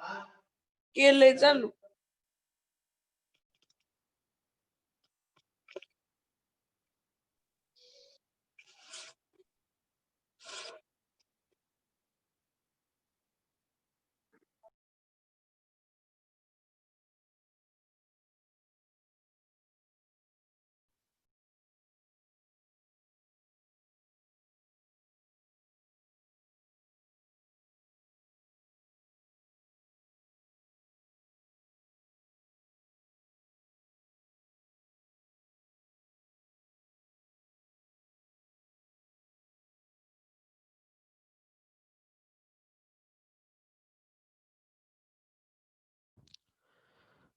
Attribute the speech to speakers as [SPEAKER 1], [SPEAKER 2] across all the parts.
[SPEAKER 1] केले चालू.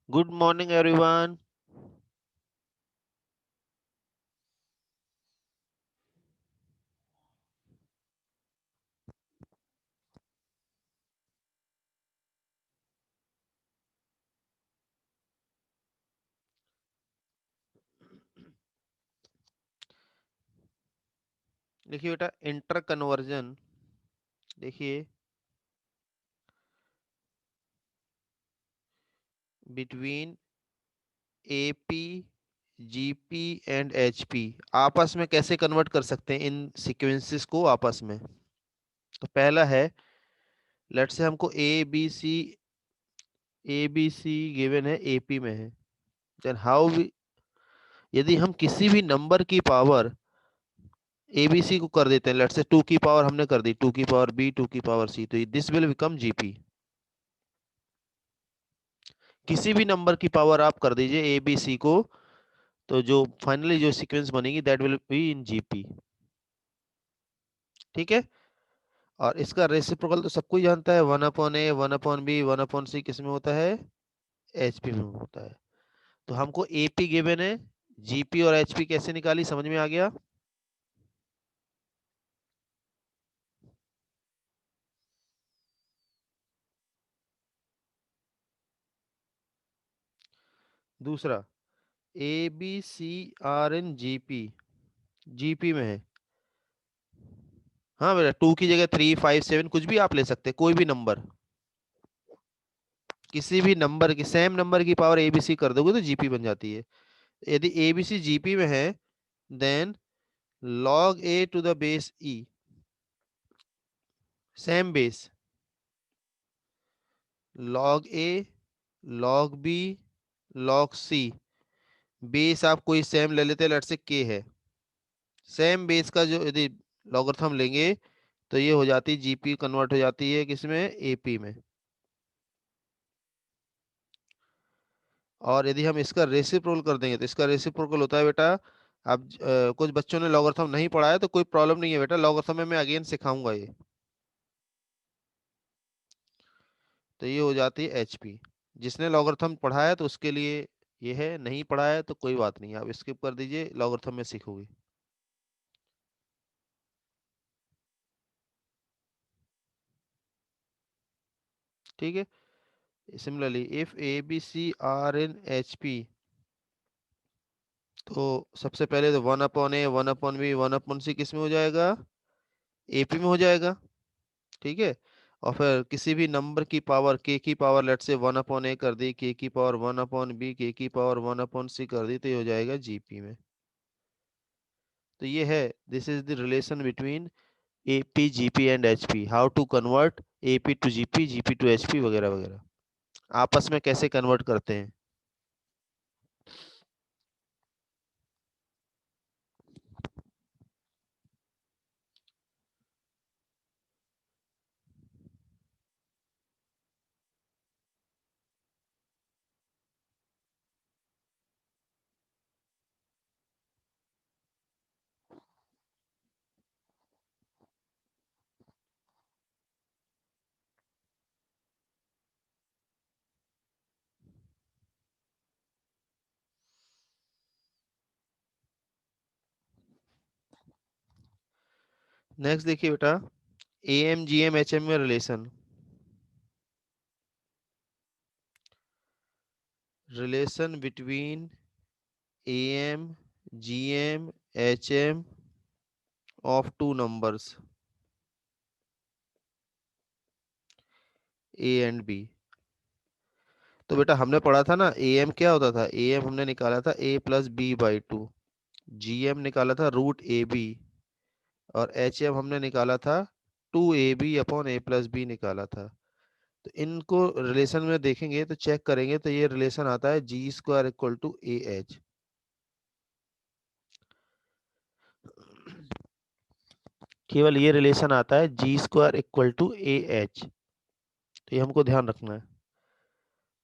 [SPEAKER 2] Good morning, everyone. देखिए बेटा, इंटर कन्वर्जन देखिए between AP GP and HP आपस में कैसे कन्वर्ट कर सकते हैं इन सीक्वेंसेस को आपस में। तो पहला है, लेट से हमको ए बी सी गिवन है, एपी में है। देन हाउ वी, यदि हम किसी भी नंबर की पावर एबीसी को कर देते हैं, लेट से 2 की पावर हमने कर दी, 2 की पावर बी, 2 की पावर सी, तो दिस विल बिकम जीपी। किसी भी नंबर की पावर आप कर दीजिए ए बी सी को, तो जो फाइनली जो सीक्वेंस बनेगी that will be in GP. ठीक है। और इसका रेसिप्रोकल तो सबको ही जानता है, 1/a 1/b 1/c किस में होता है, एचपी में होता है। तो हमको एपी गिवन है, जीपी और एचपी कैसे निकाली, समझ में आ गया। दूसरा, A B C are in GP, GP में है। हाँ बेटा, 2 की जगह 3 5 7 कुछ भी आप ले सकते हैं, कोई भी नंबर, किसी भी नंबर की सेम नंबर की पावर एबीसी कर दोगे तो जीपी बन जाती है। यदि एबीसी जीपी में है, then log a to the base e, same base, log a log b log c, base आप कोई सेम ले लेते हैं, लेट से k है, सेम बेस का जो यदि लॉगरिथम लेंगे तो ये हो जाती है जीपी, कन्वर्ट हो जाती है किसमें, एपी में। और यदि हम इसका रेसिप्रोकल कर देंगे तो इसका रेसिप्रोकल होता है बेटा, अब कुछ बच्चों ने लॉगरिथम नहीं पढ़ा है तो कोई प्रॉब्लम नहीं है बेटा, लॉगरिथम में मैं अगेन सिखाऊंगा ये। तो ये हो जाती है एचपी। जिसने लॉगरिथम पढ़ा है तो उसके लिए ये है, नहीं पढ़ा है तो कोई बात नहीं, आप स्किप कर दीजिए, लॉगरिथम में सीखोगे। ठीक है। Similarly if A B C are in H P, तो सबसे पहले तो 1/a 1/b 1/c किस में हो जाएगा, एपी में हो जाएगा। ठीक है। और फिर किसी भी नंबर की पावर के की पावर लेट से 1/a कर दी, के की पावर 1/b, के की पावर 1/c कर दी, तो ये हो जाएगा जीपी में। तो ये है, this is the relation between AP GP and HP, how to convert AP to GP, GP to HP वगैरह वगैरह, आपस में कैसे कन्वर्ट करते हैं। नेक्स्ट देखिए बेटा, A M G M H M में relation, relation between A M G M H M of two numbers A and B. तो बेटा हमने पढ़ा था ना, ए एम क्या होता था, ए एम हमने निकाला था a+b/2, जी एम निकाला था √ab, और एच एम हमने निकाला था 2ab/a+b निकाला था। तो इनको रिलेशन में देखेंगे तो चेक करेंगे तो ये रिलेशन आता है G² = AH। केवल ये रिलेशन आता है G² = AH। तो ये हमको ध्यान रखना है।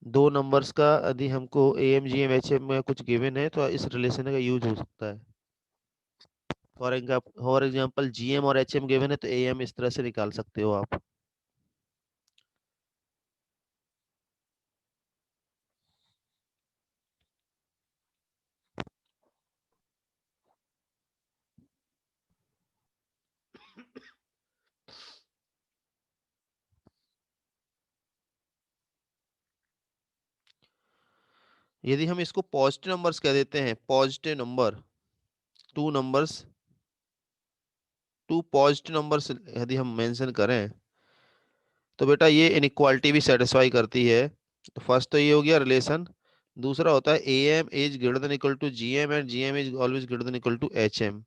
[SPEAKER 2] दो नंबर्स का यदि हमको A M G M H M में कुछ गिवन है तो इस रिलेशन का यूज हो सकता है। फॉर एग्जाम्पल जी एम और एच एम गिवन है तो ए एम इस तरह से निकाल सकते हो आप। यदि हम इसको पॉजिटिव नंबर्स कह देते हैं, positive number, two numbers, two positive numbers यदि हम मेंशन करें तो बेटा ये इनइक्वालिटी भी सेटिस्फाई करती है। तो फर्स्ट तो ये हो गया रिलेशन। दूसरा होता है A M is greater than equal to G M and G M is always greater than equal to H M.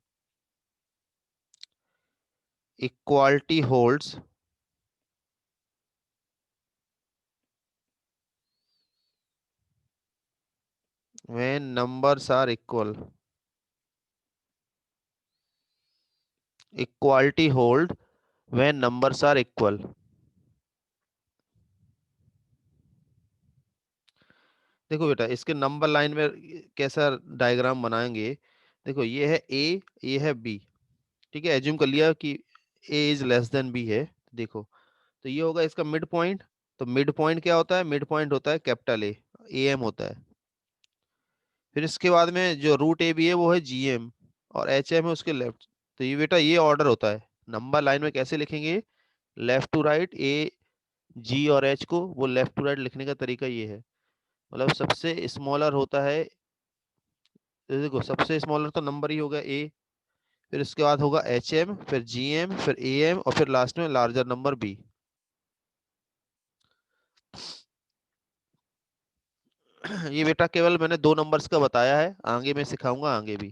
[SPEAKER 2] Equality holds when numbers are equal. Equality hold when numbers are equal. देखो बेटा इसके number line में कैसा diagram बनाएंगे। देखो ये है ए, ये है बी, ठीक है, एज्यूम कर लिया कि ए इज लेस देन बी है। देखो तो ये होगा इसका मिड पॉइंट। तो मिड पॉइंट क्या होता है, मिड पॉइंट होता है कैपिटल ए एम होता है। फिर इसके बाद में जो √ab है वो है जीएम, और एच एम है उसके लेफ्ट। तो ये बेटा ये ऑर्डर होता है। नंबर लाइन में कैसे लिखेंगे, लेफ्ट टू राइट, ए जी और एच को वो लेफ्ट टू राइट लिखने का तरीका ये है। मतलब सबसे स्मॉलर होता है, देखो सबसे स्मॉलर तो नंबर ही होगा ए, फिर इसके बाद होगा एच एम, फिर जी एम, फिर ए एम, और फिर लास्ट में लार्जर नंबर बी। ये बेटा केवल मैंने दो नंबर्स का बताया है, आगे मैं सिखाऊंगा आगे भी।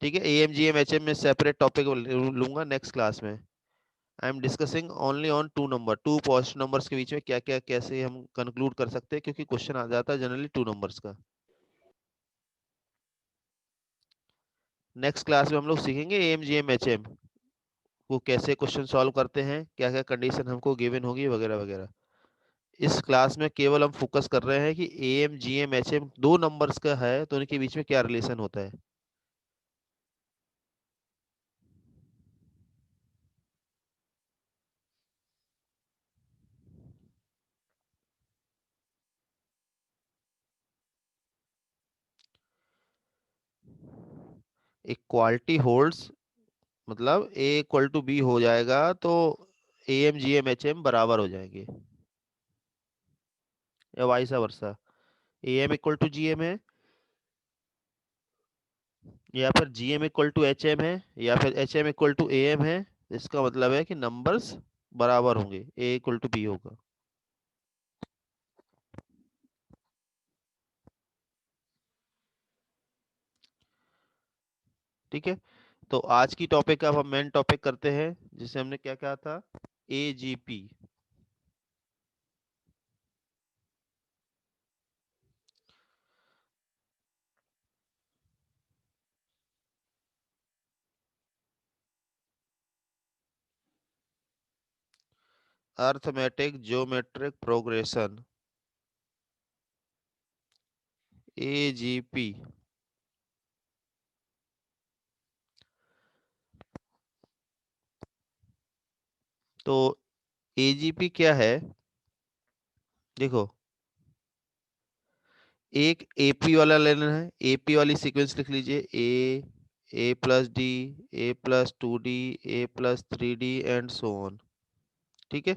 [SPEAKER 2] ठीक है, A M G M H M में सेपरेट टॉपिक लूंगा नेक्स्ट क्लास में। I am discussing only on two number, two positive numbers के बीच में क्या क्या कैसे हम कंक्लूड कर सकते हैं, क्योंकि क्वेश्चन आ जाता है जनरली टू नंबर्स का। नेक्स्ट क्लास में हम लोग सीखेंगे A M G M H M को कैसे क्वेश्चन सॉल्व करते हैं, क्या क्या कंडीशन हमको गिवन होगी वगैरह वगैरह। इस क्लास में केवल हम फोकस कर रहे हैं कि A M G M H M दो नंबर्स का है तो उनके बीच में क्या रिलेशन होता है। इक्वालिटी होल्ड्स मतलब ए इक्वल टू बी हो जाएगा तो A M G M H M बराबर हो जाएंगे, या vice versa. A M equal to G M है, या फिर G M equal to H M है, या फिर H M equal to A M है। इसका मतलब है कि नंबर्स बराबर होंगे, ए इक्वल टू बी होगा। ठीक है, तो आज की टॉपिक का अब हम मेन टॉपिक करते हैं, जिसे हमने क्या कहा था, A G P. Arithmetic geometric progression, A G P. तो ए जी पी क्या है, देखो एक एपी वाला लेना है, एपी वाली सीक्वेंस लिख लीजिए, ए+d, a+2d, a+3d and so on. ठीक है,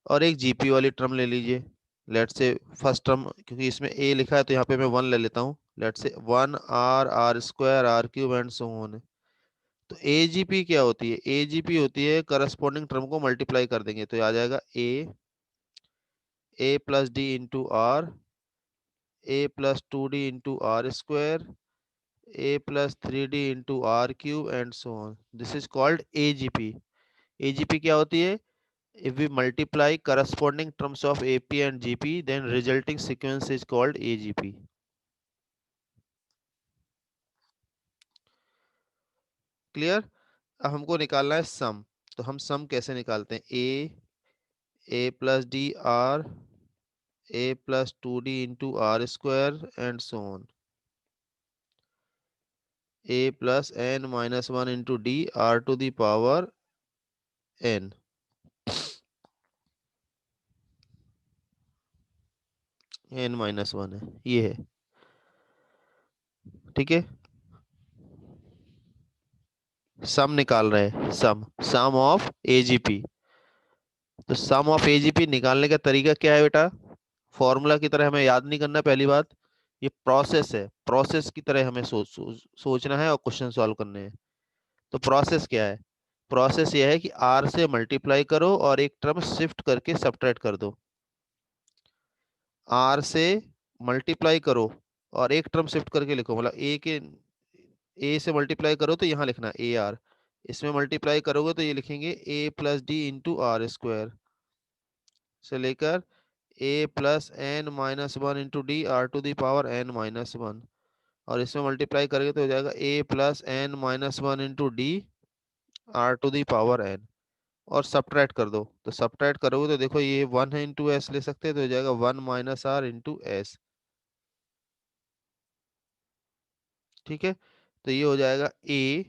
[SPEAKER 2] और एक जीपी वाली टर्म ले लीजिए। लेट से फर्स्ट टर्म, क्योंकि इसमें ए लिखा है तो यहाँ पे मैं वन ले लेता हूँ। लेट से 1r, r² r³ and so on. तो एजीपी क्या होती है, एजीपी होती है करस्पॉन्डिंग टर्म को मल्टीप्लाई कर देंगे तो आ जाएगा A plus D into R, A plus two D into R square, A plus three D into R cube and so on. This is called AGP. AGP क्या होती है? If we multiply corresponding terms of AP and GP, then resulting sequence is called AGP. Clear? अब हमको निकालना है सम। तो हम सम कैसे निकालते हैं? A plus D R, A plus two D into R square and so on, A plus N minus one into D R to the power N. N minus one है, ये है। ठीक है, सम निकाल रहे हैं, सम ऑफ एजीपी। तो सम of AGP निकालने का तरीका क्या है बेटा? फॉर्मूला की तरह हमें याद नहीं करना। पहली बात, ये प्रोसेस है, प्रोसेस की तरह हमें सोचना है और क्वेश्चन सॉल्व करने हैं। तो प्रोसेस क्या है? प्रोसेस ये है कि आर से मल्टीप्लाई करो और एक टर्म शिफ्ट करके सब्ट्रैक्ट कर दो। आर से मल्टीप्लाई करो और एक टर्म शिफ्ट करके लिखो। मतलब ए से मल्टीप्लाई करो तो यहाँ लिखना ए आर, इसमें मल्टीप्लाई करोगे तो ये लिखेंगे A plus D into R square से लेकर A plus N minus one into D R to the power N minus one, और इसमें मल्टीप्लाई करेंगे तो हो जाएगा A plus N minus one into D R to the power N. और subtract कर दो, तो सब्ट्रैक्ट करोगे तो देखो ये वन है इंटू एस ले सकते हैं, तो हो जाएगा one minus R into S. ठीक है, तो ये हो जाएगा ए,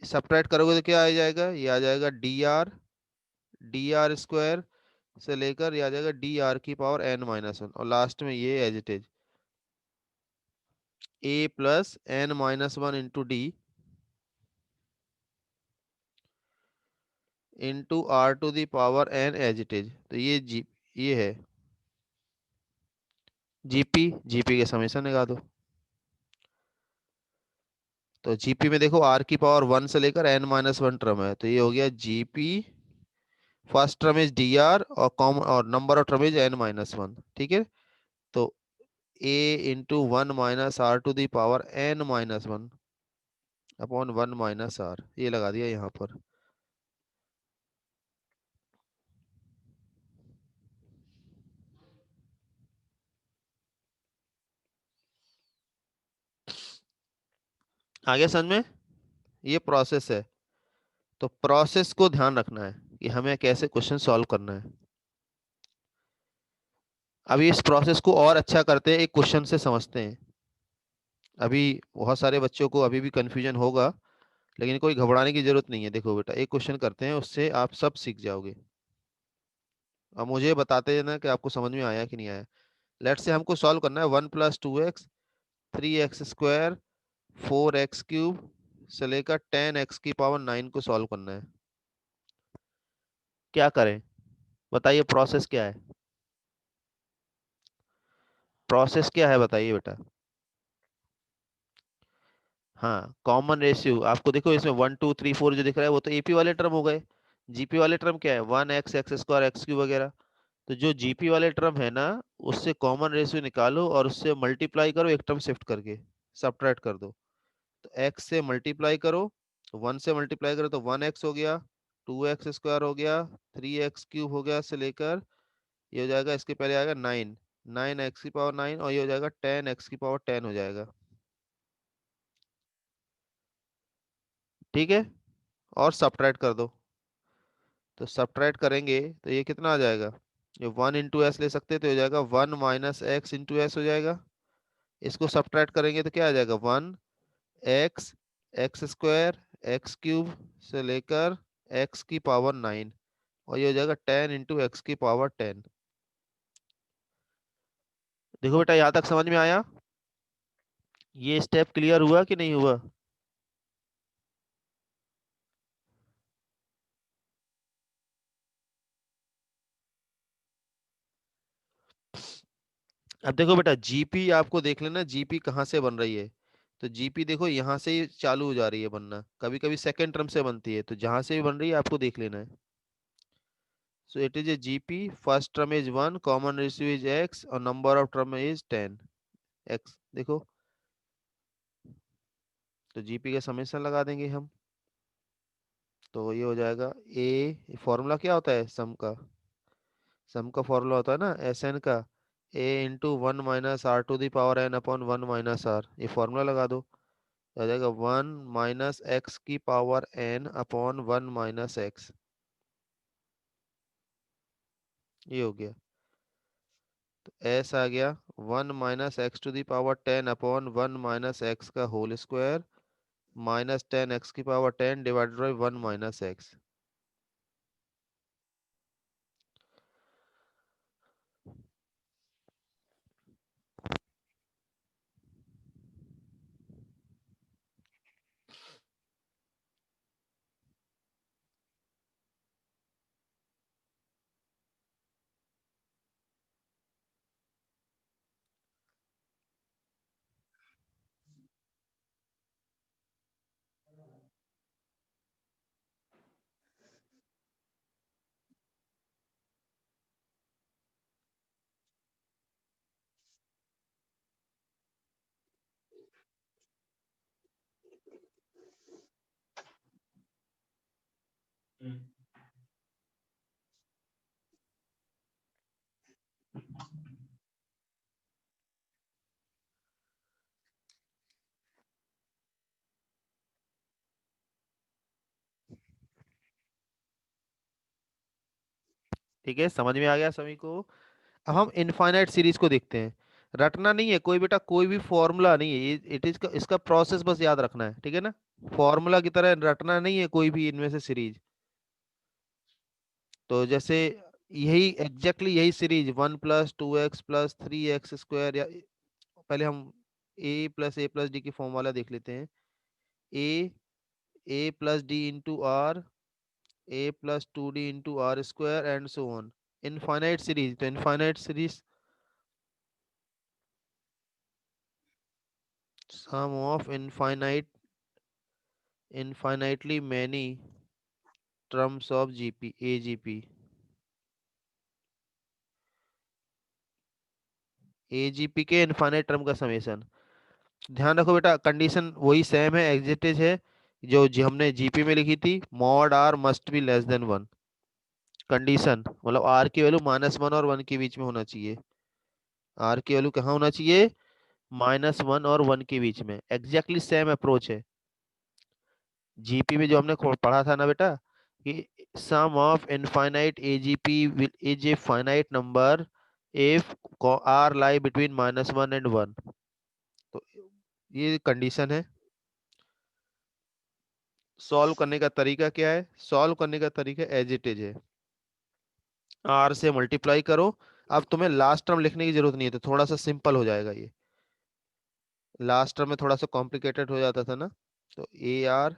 [SPEAKER 2] सब्ट्रैक्ट करोगे तो क्या आ जाएगा? ये आ जाएगा डी आर स्क्वायर से लेकर ये आ जाएगा डी आर की पावर एन माइनस वन, और लास्ट में ये as it is A plus N minus one into D into R to the power N as it is. तो ये है जीपी। जीपी के समेशन लगा दो। तो जीपी में देखो आर की पावर वन से लेकर एन माइनस वन टर्म है, तो ये हो गया GP. First term is D R और कॉमन और number of term is N minus one. ठीक है, तो A into one minus R to the power N minus one upon one minus R, ये लगा दिया यहाँ पर। आगे समझ में? ये प्रोसेस है। तो प्रोसेस को ध्यान रखना है कि हमें कैसे क्वेश्चन सॉल्व करना है। अभी इस प्रोसेस को और अच्छा करते हैं, एक क्वेश्चन से समझते हैं। अभी बहुत सारे बच्चों को अभी भी कंफ्यूजन होगा, लेकिन कोई घबराने की जरूरत नहीं है। देखो बेटा, एक क्वेश्चन करते हैं, उससे आप सब सीख जाओगे। अब मुझे बताते हैं ना कि आपको समझ में आया कि नहीं आया। लेट से हमको सॉल्व करना है one plus two x, three X square, four x cube से लेकर टेन एक्स की पावर नाइन को सॉल्व करना है। क्या करें बताइए? प्रोसेस क्या है? प्रोसेस क्या है बताइए बेटा? हाँ, कॉमन रेशियो। आपको देखो इसमें वन टू थ्री फोर जो दिख रहा है वो तो एपी वाले टर्म हो गए। जीपी वाले टर्म क्या है? One x, x square, x cube वगैरह। तो जो जीपी वाले टर्म है ना, उससे कॉमन रेशियो निकालो और उससे मल्टीप्लाई करो एक टर्म शिफ्ट करके, सब्ट्रैक्ट कर दो। तो एक्स से मल्टीप्लाई करो, वन से मल्टीप्लाई करो तो वन एक्स हो गया, टू एक्स स्क्वायर हो गया, थ्री एक्स क्यूब हो गया से लेकर ये हो जाएगा, इसके पहले आएगा नाइन, नाइन एक्स की पावर नाइन, और ये हो जाएगा टेन एक्स की पावर टेन हो जाएगा। ठीक है, और सब्ट्रैक्ट कर दो। तो सब्ट्रैक्ट करेंगे तो ये कितना आ जाएगा? ये वन इंटू एस ले सकते हैं, तो हो जाएगा one minus x into S हो जाएगा। इसको सब्ट्रैक्ट करेंगे तो क्या आ जाएगा? One x, x square, x cube से लेकर एक्स की पावर नाइन, और ये हो जाएगा टेन इंटू एक्स की पावर टेन। देखो बेटा, यहाँ तक समझ में आया? ये स्टेप क्लियर हुआ कि नहीं हुआ? अब देखो बेटा, जीपी आपको देख लेना, जीपी कहाँ से बन रही है। तो जीपी देखो यहाँ से ही चालू हो जा रही है बनना, कभी कभी सेकंड टर्म से बनती है, तो जहां से भी बन रही है आपको देख लेना है। So it is a GP. First term is 1, common ratio is x और number of term is 10 x. देखो, तो जीपी का समेशन लगा देंगे हम। तो ये हो जाएगा ए, फॉर्मूला क्या होता है सम का फॉर्मूला होता है ना एस एन का, A into one minus R to the power N upon one minus R, ये फॉर्मूला लगा दो। तो आ जाएगा वन माइनस एक्स की power N upon one minus X, ये हो गया। तो एस आ गया one minus X to the power ten upon one minus X का whole square minus ten X की power ten divided by one minus X. ठीक है, समझ में आ गया सभी को। अब हम इनफाइनाइट सीरीज को देखते हैं। रटना नहीं है कोई बेटा, कोई भी फॉर्मूला नहीं है, ये इट इज इसका प्रोसेस बस याद रखना है, ठीक है ना। फॉर्मूला की तरह रटना नहीं है कोई भी इनमें से सीरीज। तो जैसे यही एग्जैक्टली यही series one plus two X plus three X square, या पहले हम ए प्लस डी की फॉर्म वाला देख लेते हैं। A A plus D into R, A plus two D into R square and so on. Infinite series, तो infinite series sum of infinitely many terms of GP AGP। AGP के infinite term का summation. ध्यान रखो बेटा, condition वही same है, एग्जिटेज है जो जी हमने जीपी में लिखी थी, mod R must be less than one. Condition मतलब आर की वैल्यू माइनस वन और वन के बीच में होना चाहिए। आर की वैल्यू कहाँ होना चाहिए, माइनस वन और वन के बीच में। एग्जैक्टली सेम अप्रोच है जीपी में जो हमने पढ़ा था ना बेटा, कि sum of infinite AGP is a finite number if R lie between minus one and one. तो ये कंडीशन है। सॉल्व करने का तरीका क्या है, सॉल्व करने का तरीका एज इट इज है, आर से मल्टीप्लाई करो। अब तुम्हें लास्ट टर्म लिखने की जरूरत नहीं है, तो थोड़ा सा सिंपल हो जाएगा ये। लास्ट टर्म में थोड़ा सा कॉम्प्लिकेटेड हो जाता था ना। तो ए आर,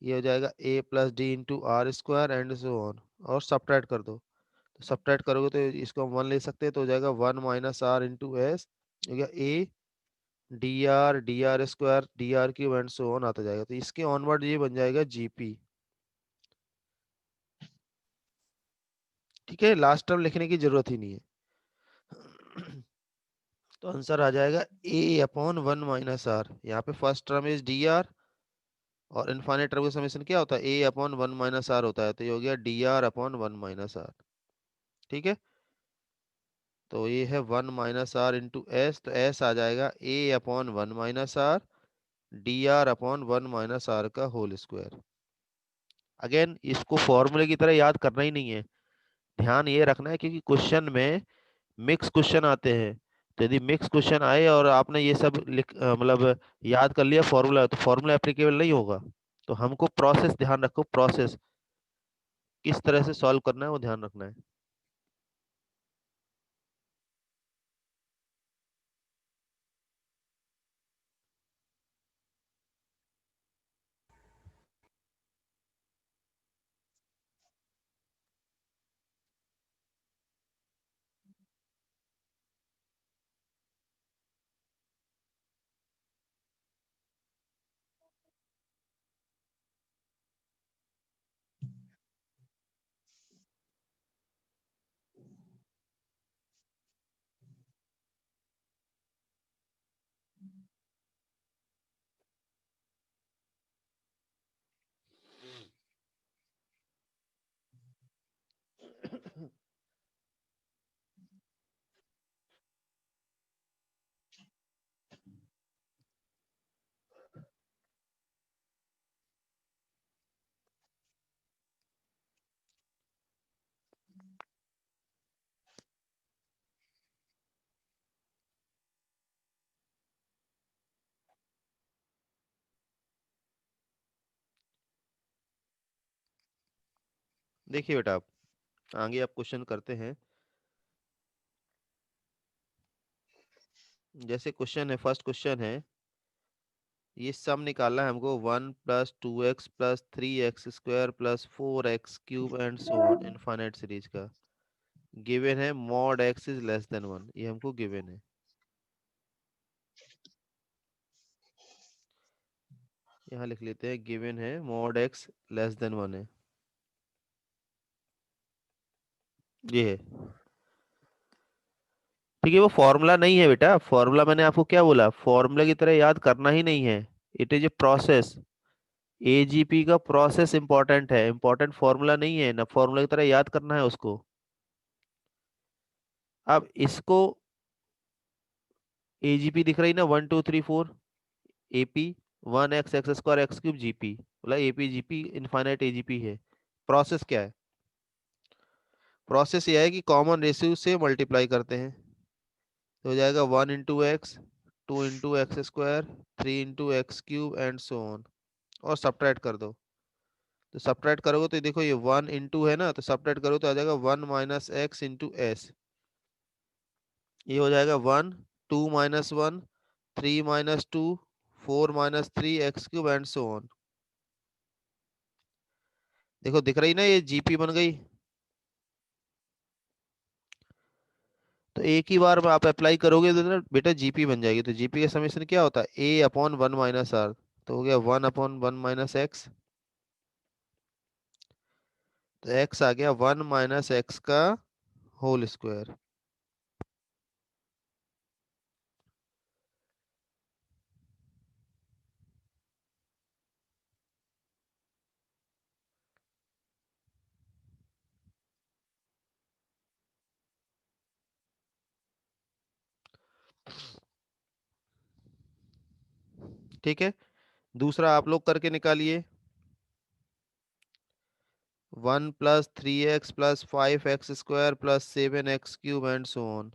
[SPEAKER 2] ये हो जाएगा A plus D into R square and so on, और सब्ट्रैक्ट कर दो। तो सब्ट्रैक्ट करोगे तो इसको हम वन ले सकते हैं, तो हो जाएगा one minus R into S, हो गया A D R square D R cube and so on आता जाएगा। तो इसके ऑनवर्ड ये बन जाएगा जीपी। ठीक है, लास्ट टर्म लिखने की जरूरत ही नहीं है। तो आंसर आ जाएगा A upon one minus R. यहाँ पे first term is D R, और इनफाइनाइट टर्म का समेशन क्या होता है, A upon one minus R होता है, तो ये हो गया D R upon one minus R. ठीक है, तो ये है one minus R into S, तो एस आ जाएगा A upon one minus R D R upon one minus R का होल स्क्वायर। अगेन इसको फॉर्मूले की तरह याद करना ही नहीं है, ध्यान ये रखना है क्योंकि क्वेश्चन में मिक्स क्वेश्चन आते हैं। तो यदि मिक्स क्वेश्चन आए और आपने ये सब मतलब याद कर लिया फॉर्मूला, तो फॉर्मूला एप्लीकेबल नहीं होगा। तो हमको प्रोसेस ध्यान रखो, प्रोसेस किस तरह से सॉल्व करना है वो ध्यान रखना है। देखिए बेटा, आप आगे आप क्वेश्चन करते हैं। जैसे क्वेश्चन है, फर्स्ट क्वेश्चन है, ये सम निकालना है हमको, 1 + 2x + 3x² + 4x³ and so on, infinite series का। गिवन है mod x is less than 1, ये हमको गिवन है। यहाँ लिख लेते हैं, गिवन है मॉड x लेस देन 1 है, ये है। ठीक है, वो फॉर्मूला नहीं है बेटा, फॉर्मूला मैंने आपको क्या बोला, फॉर्मूला की तरह याद करना ही नहीं है। It is a process. AGP का प्रोसेस इंपॉर्टेंट है, इंपॉर्टेंट फॉर्मूला नहीं है ना, फॉर्मूला की तरह याद करना है उसको। अब इसको, एजीपी दिख रही ना, 1 2 3 4, एपी 1x x² x³ बोला, एपी जीपी इनफाइनाइट एजीपी है। प्रोसेस क्या है? प्रोसेस ये है कि कॉमन रेशियो से मल्टीप्लाई करते हैं, तो हो जाएगा 1 × x, 2 × x², 3 × x³ and so on, और सब्ट्रैक्ट कर दो। तो सब्ट्रैक्ट करोगे तो देखो, ये 1 × है ना, तो सब्ट्रैक्ट करो तो आ जाएगा 1 - x × s। ये हो जाएगा 1 2 - 1 3 - 2 4 - 3 x³ एंड सो ऑन। देखो दिख रही ना, ये जीपी बन गई। तो एक ही बार में आप अप्लाई करोगे तो ना बेटा जीपी बन जाएगी। तो जीपी का समेशन क्या होता है, a/1 - r। तो हो गया 1/1 - x। तो x आ गया 1 - x का होल स्क्वायर। ठीक है, दूसरा आप लोग करके निकालिए। 1 + 3x + 5x² + 7x³ and so on.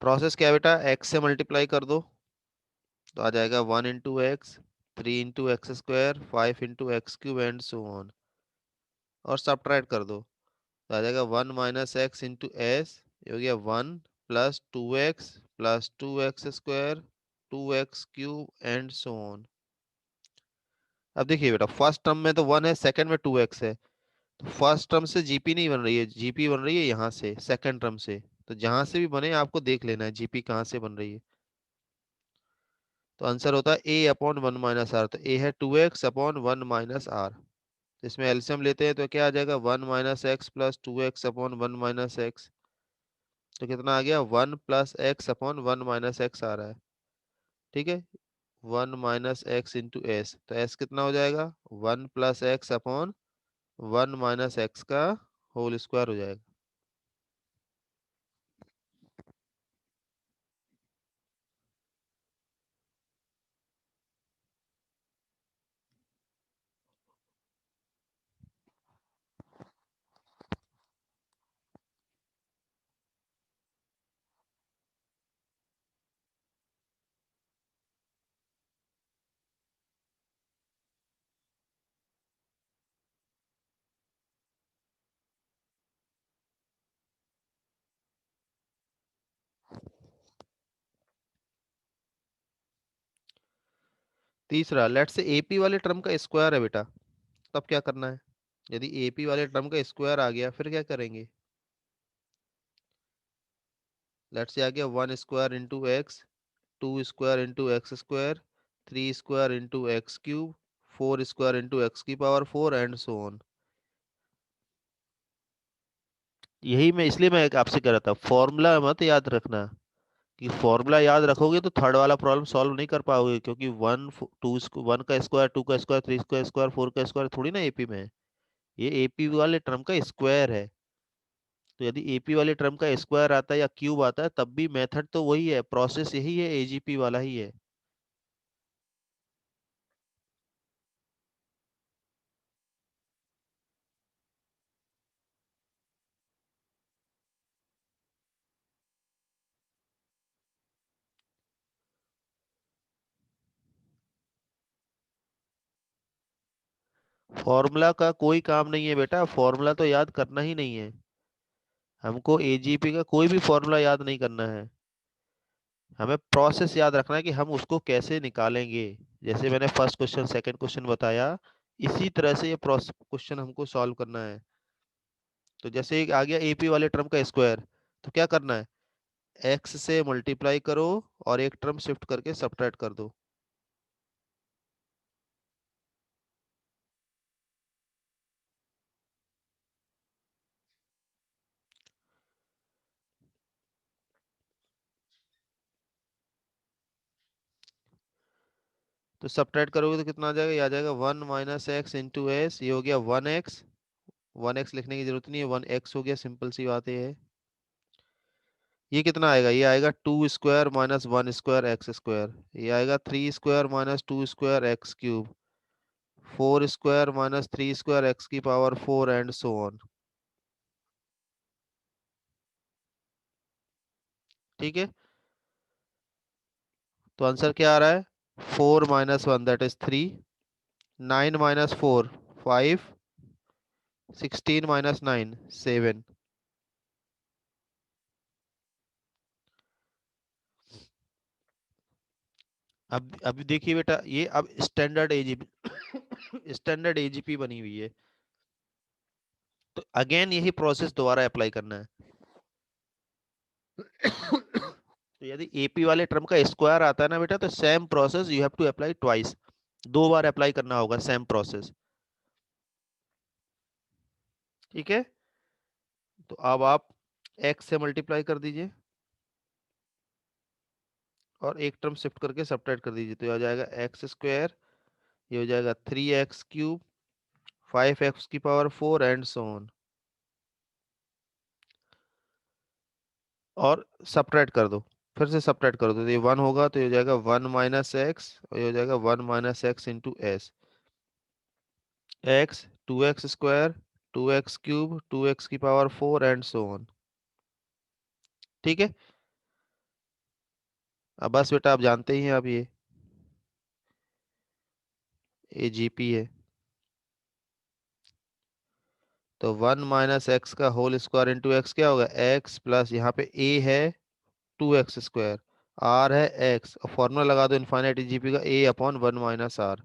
[SPEAKER 2] Process क्या है बेटा, x से मल्टीप्लाई कर दो, तो आ जाएगा 1 × x, 3 × x², 5 × x³ and so on, और सब्ट्रैक्ट कर दो, तो आ जाएगा 1 - x × s। ये हो गया 1 + 2x + 2x² 2x³ and so on. अब देखिए बेटा, फर्स्ट टर्म में तो 1 है, सेकंड में 2x है, तो फर्स्ट टर्म से जीपी नहीं बन रही है, जीपी बन रही है यहाँ से, सेकंड टर्म से। तो जहां से भी बने आपको देख लेना है जीपी कहाँ से बन रही है। तो आंसर होता है a/1 - r। तो a है 2x/1 - r। तो इसमें एलसीएम लेते हैं तो क्या आ जाएगा, 1 - x + 2x/1 - x। तो कितना आ गया, 1 + x/1 - x आ रहा है। ठीक है, 1 - x × s, तो s कितना हो जाएगा, 1 + x/1 - x का होल स्क्वायर हो जाएगा। तीसरा, लेट से एपी वाले टर्म का स्क्वायर है बेटा, तब क्या करना है? यदि एपी वाले टर्म का स्क्वायर आ गया फिर क्या करेंगे? लेट से आ गया 1 square into x, 2 square into x square, 3 square into x cube, 4 square into x की पावर 4 एंड सो ऑन। यही मैं इसलिए मैं आपसे कह रहा था फॉर्मूला मत याद रखना, कि फॉर्मूला याद रखोगे तो थर्ड वाला प्रॉब्लम सॉल्व नहीं कर पाओगे, क्योंकि वन का स्क्वायर, टू का स्क्वायर, थ्री का स्क्वायर, फोर का स्क्वायर थोड़ी ना एपी में है। ये एपी वाले टर्म का स्क्वायर है। तो यदि एपी वाले टर्म का स्क्वायर आता है या क्यूब आता है तब भी मेथड तो वही है, प्रोसेस यही है, एजीपी वाला ही है। फॉर्मूला का कोई काम नहीं है बेटा, फॉर्मूला तो याद करना ही नहीं है। हमको एजीपी का कोई भी फॉर्मूला याद नहीं करना है। हमें प्रोसेस याद रखना है कि हम उसको कैसे निकालेंगे। जैसे मैंने फर्स्ट क्वेश्चन सेकंड क्वेश्चन बताया, इसी तरह से ये क्वेश्चन हमको सॉल्व करना है। तो जैसे एक आ गया एपी वाले टर्म का स्क्वायर, तो क्या करना है? एक्स से मल्टीप्लाई करो और एक टर्म शिफ्ट करके सब्ट्रैक्ट कर दो। तो सब्ट्रैक्ट करोगे तो कितना आ जाएगा? ये आ जाएगा 1 - x इंटू एस, ये हो गया 1 x। 1 x लिखने की जरूरत नहीं है, 1 x हो गया, सिंपल सी बात ये है। ये कितना आएगा? ये आएगा 2 स्क्वायर - 1 स्क्वायर एक्स स्क्वायर, ये आएगा 3 square - 2 square x cube, 4 square - 3 square x की पावर 4 एंड सो ऑन। ठीक है, तो आंसर क्या आ रहा है? 4 - 1 दैट इज 3, 9 - 4 5, 16 - 9 7। अब अभी देखिए बेटा, ये अब स्टैंडर्ड एजीपी स्टैंडर्ड एजीपी बनी हुई है, तो अगेन यही प्रोसेस दोबारा अप्लाई करना है। तो यदि एपी वाले टर्म का स्क्वायर आता है ना बेटा, तो same process you have to apply twice, 2 बार अप्लाई करना होगा सेम प्रोसेस। ठीक है, तो अब आप एक्स से मल्टीप्लाई कर दीजिए और एक टर्म शिफ्ट करके सब्ट्रैक्ट कर दीजिए, तो ये आ जाएगा एक्स स्क्वायर, ये हो जाएगा 3 x क्यूब, 5 x की पावर 4 एंड सो ऑन। और सब्ट्रैक्ट कर दो, फिर से सब्ट्रैक्ट कर दो, तो ये 1 होगा, तो ये हो जाएगा 1 - x, और ये हो जाएगा 1 - x into S. X, 2 x square, 2 x cube, 2 x की पावर 4 एंड सो ऑन। ठीक है, अब बस बेटा आप जानते ही हैं, अब ये जीपी है। तो 1 - x का होल स्क्वायर इंटू एक्स क्या होगा? एक्स प्लस यहाँ पे ए है 2 x स्क्वायर, आर है एक्स, और फॉर्मूला लगा दो इनफाइनाइट जीपी का, A/1 - r।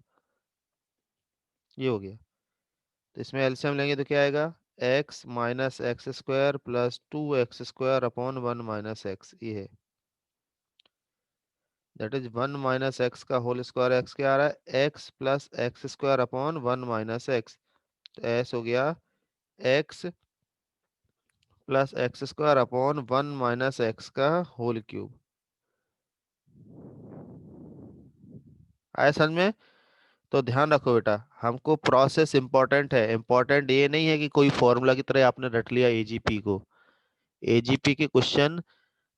[SPEAKER 2] ये हो गया। तो इसमें एलसीएम लेंगे तो क्या आएगा? x - x square plus 2 x स्क्वायर/1 - x, ये है। दैट इज 1 - x का होल स्क्वायर, एक्स क्या आ रहा है? x plus x स्क्वायर/1 - x। तो एस हो गया x प्लस x स्क्वायर/1 - x का होल क्यूब। आया समझ में? तो ध्यान रखो बेटा, हमको प्रोसेस इंपॉर्टेंट है, इंपॉर्टेंट ये नहीं है कि कोई फॉर्मूला की तरह आपने रट लिया एजीपी को। एजीपी के क्वेश्चन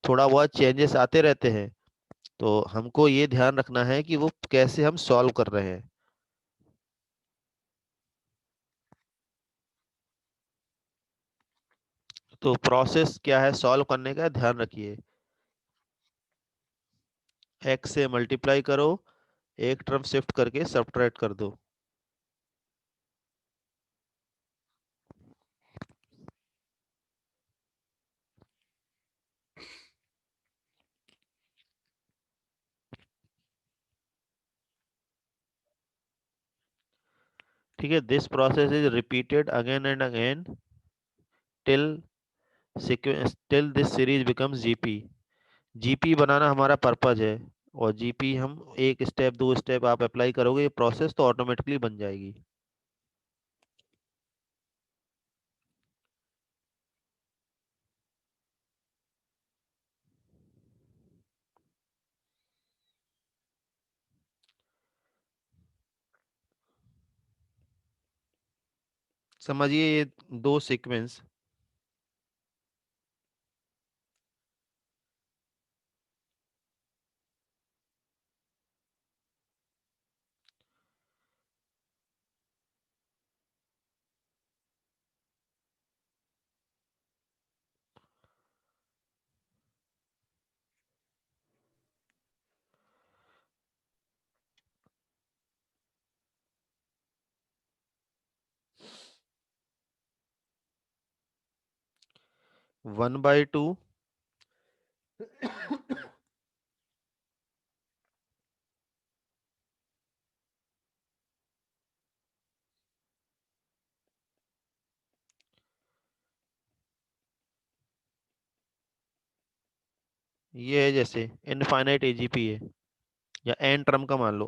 [SPEAKER 2] थोड़ा बहुत चेंजेस आते रहते हैं, तो हमको ये ध्यान रखना है कि वो कैसे हम सॉल्व कर रहे हैं। तो प्रोसेस क्या है सॉल्व करने का, ध्यान रखिए। एक्स से मल्टीप्लाई करो, एक टर्म शिफ्ट करके सब्ट्रैक्ट कर दो। ठीक है, this process is repeated again and again till sequence till this series becomes GP. GP बनाना हमारा पर्पज है, और जीपी हम एक स्टेप दो स्टेप आप अप्लाई करोगे, ये प्रोसेस तो ऑटोमेटिकली बन जाएगी। समझिए ये दो सीक्वेंस, 1/2, ये है जैसे इनफाइनाइट एजीपी है, या एन टर्म का मान लो,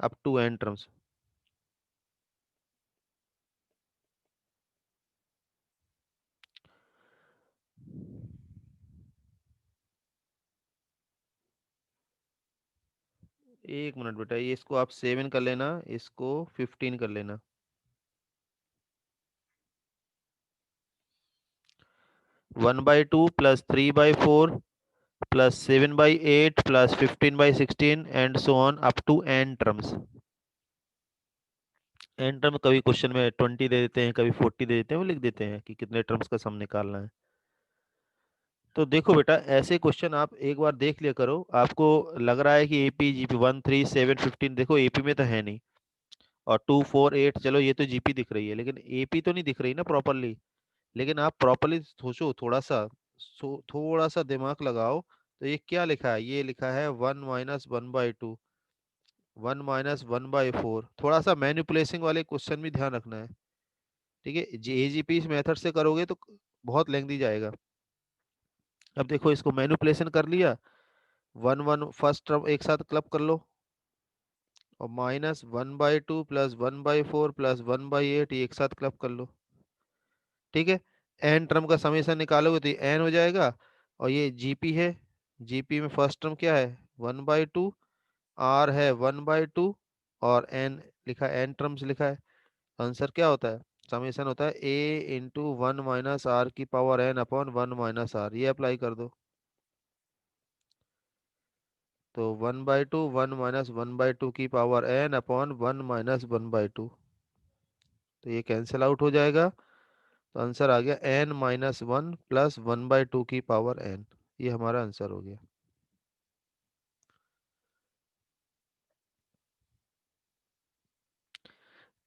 [SPEAKER 2] अप टू एन टर्म्स। एक मिनट बेटा, ये इसको आप 7 कर लेना, इसको 15 कर लेना। 1/2 plus 3/4 plus 7/8 plus 15/16 and so on up to N terms. N term कभी क्वेश्चन में 20 दे देते हैं, कभी 40 दे देते हैं, वो लिख देते हैं कि कितने टर्म्स का सम निकालना है। तो देखो बेटा, ऐसे क्वेश्चन आप एक बार देख लिया करो। आपको लग रहा है कि एपी जीपी 1, 3, 7, 15, देखो एपी में तो है नहीं, और 2, 4, 8, चलो ये तो जीपी दिख रही है, लेकिन एपी तो नहीं दिख रही ना प्रॉपरली। लेकिन आप प्रॉपरली सोचो, थोड़ा सा दिमाग लगाओ, तो ये क्या लिखा है? ये लिखा है 1 - 1/2, 1 - 1/4। थोड़ा सा मैनिपुलेशन वाले क्वेश्चन भी ध्यान रखना है, ठीक है? एजीपी इस मेथड से करोगे तो बहुत लेंदी जाएगा। अब देखो, इसको मैनिपुलेशन कर लिया, 1 1 फर्स्ट टर्म एक साथ क्लब कर लो, और -1/2 प्लस 1/4 प्लस 1/8 ये एक साथ क्लब कर लो, ठीक है? एन टर्म का समेशन निकालोगे तो ये एन हो जाएगा, और ये जीपी है, जीपी में फर्स्ट टर्म क्या है? 1/2, आर है 1/2, और एन लिखा है, एन टर्म्स लिखा है। आंसर क्या होता है? समेशन होता है a × 1 - r की पावर n अपॉन 1 - r, ये अप्लाई कर दो। तो 1/2 1 - 1/2 की पावर n अपॉन 1 - 1/2, तो ये कैंसिल आउट हो जाएगा। तो आंसर आ गया n - 1 प्लस 1/2 की पावर n, ये हमारा आंसर हो गया।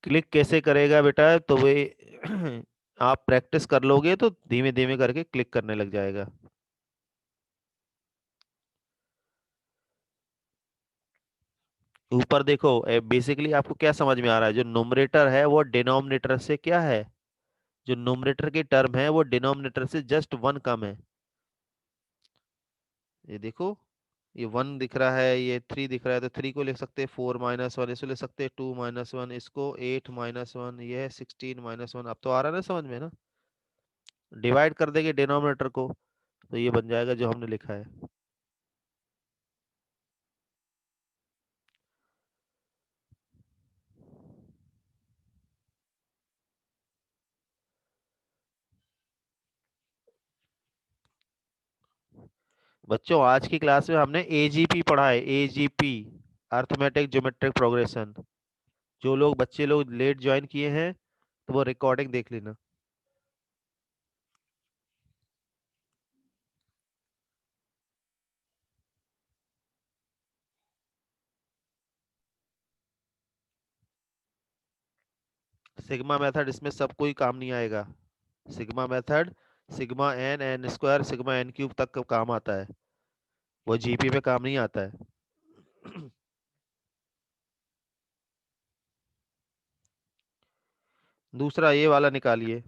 [SPEAKER 2] क्लिक कैसे करेगा बेटा? तो वे आप प्रैक्टिस कर लोगे तो धीमे धीमे करके क्लिक करने लग जाएगा। ऊपर देखो, बेसिकली आपको क्या समझ में आ रहा है? जो नोमरेटर है वो डिनोमिनेटर से क्या है, जो नोमरेटर की टर्म है वो डिनोमिनेटर से जस्ट 1 कम है। ये देखो, ये 1 दिख रहा है, ये 3 दिख रहा है, तो 3 को लिख सकते हैं 4 - 1, इसको लिख सकते हैं 2 - 1, इसको 8 - 1, ये है 16 - 1। अब तो आ रहा है ना समझ में ना? डिवाइड कर देंगे डिनोमिनेटर को, तो ये बन जाएगा जो हमने लिखा है। बच्चों, आज की क्लास में हमने एजीपी पढ़ा है, एजीपी, अर्थमेटिक ज्योमेट्रिक प्रोग्रेशन। जो लोग बच्चे लोग लेट ज्वाइन किए हैं, तो वो रिकॉर्डिंग देख लेना। सिग्मा मेथड इसमें सब कोई काम नहीं आएगा। Sigma method sigma N, N square, sigma N cube तक का काम आता है, वो जीपी में काम नहीं आता है। दूसरा ये वाला निकालिए।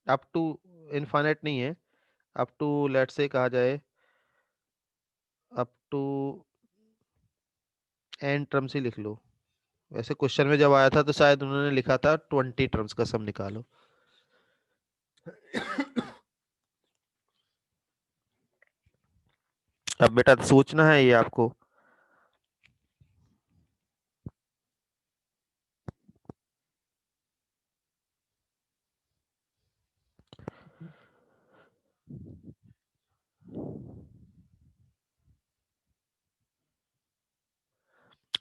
[SPEAKER 2] अप टू इनफाइनाइट नहीं है, अप टू लेट से कहा जाए, अप टू एन टर्म्स ही लिख लो। वैसे क्वेश्चन में जब आया था तो शायद उन्होंने लिखा था 20 टर्म्स का सम निकालो। अब बेटा सोचना है ये आपको।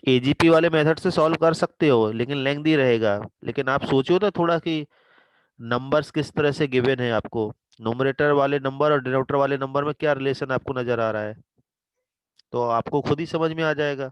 [SPEAKER 2] एजीपी वाले मेथड से सॉल्व कर सकते हो लेकिन लेंथी रहेगा। लेकिन आप सोचो तो थोड़ा कि नंबर्स किस तरह से गिवन है आपको, न्यूमरेटर वाले नंबर और डिनोमिनेटर वाले नंबर में क्या रिलेशन आपको नजर आ रहा है, तो आपको खुद ही समझ में आ जाएगा।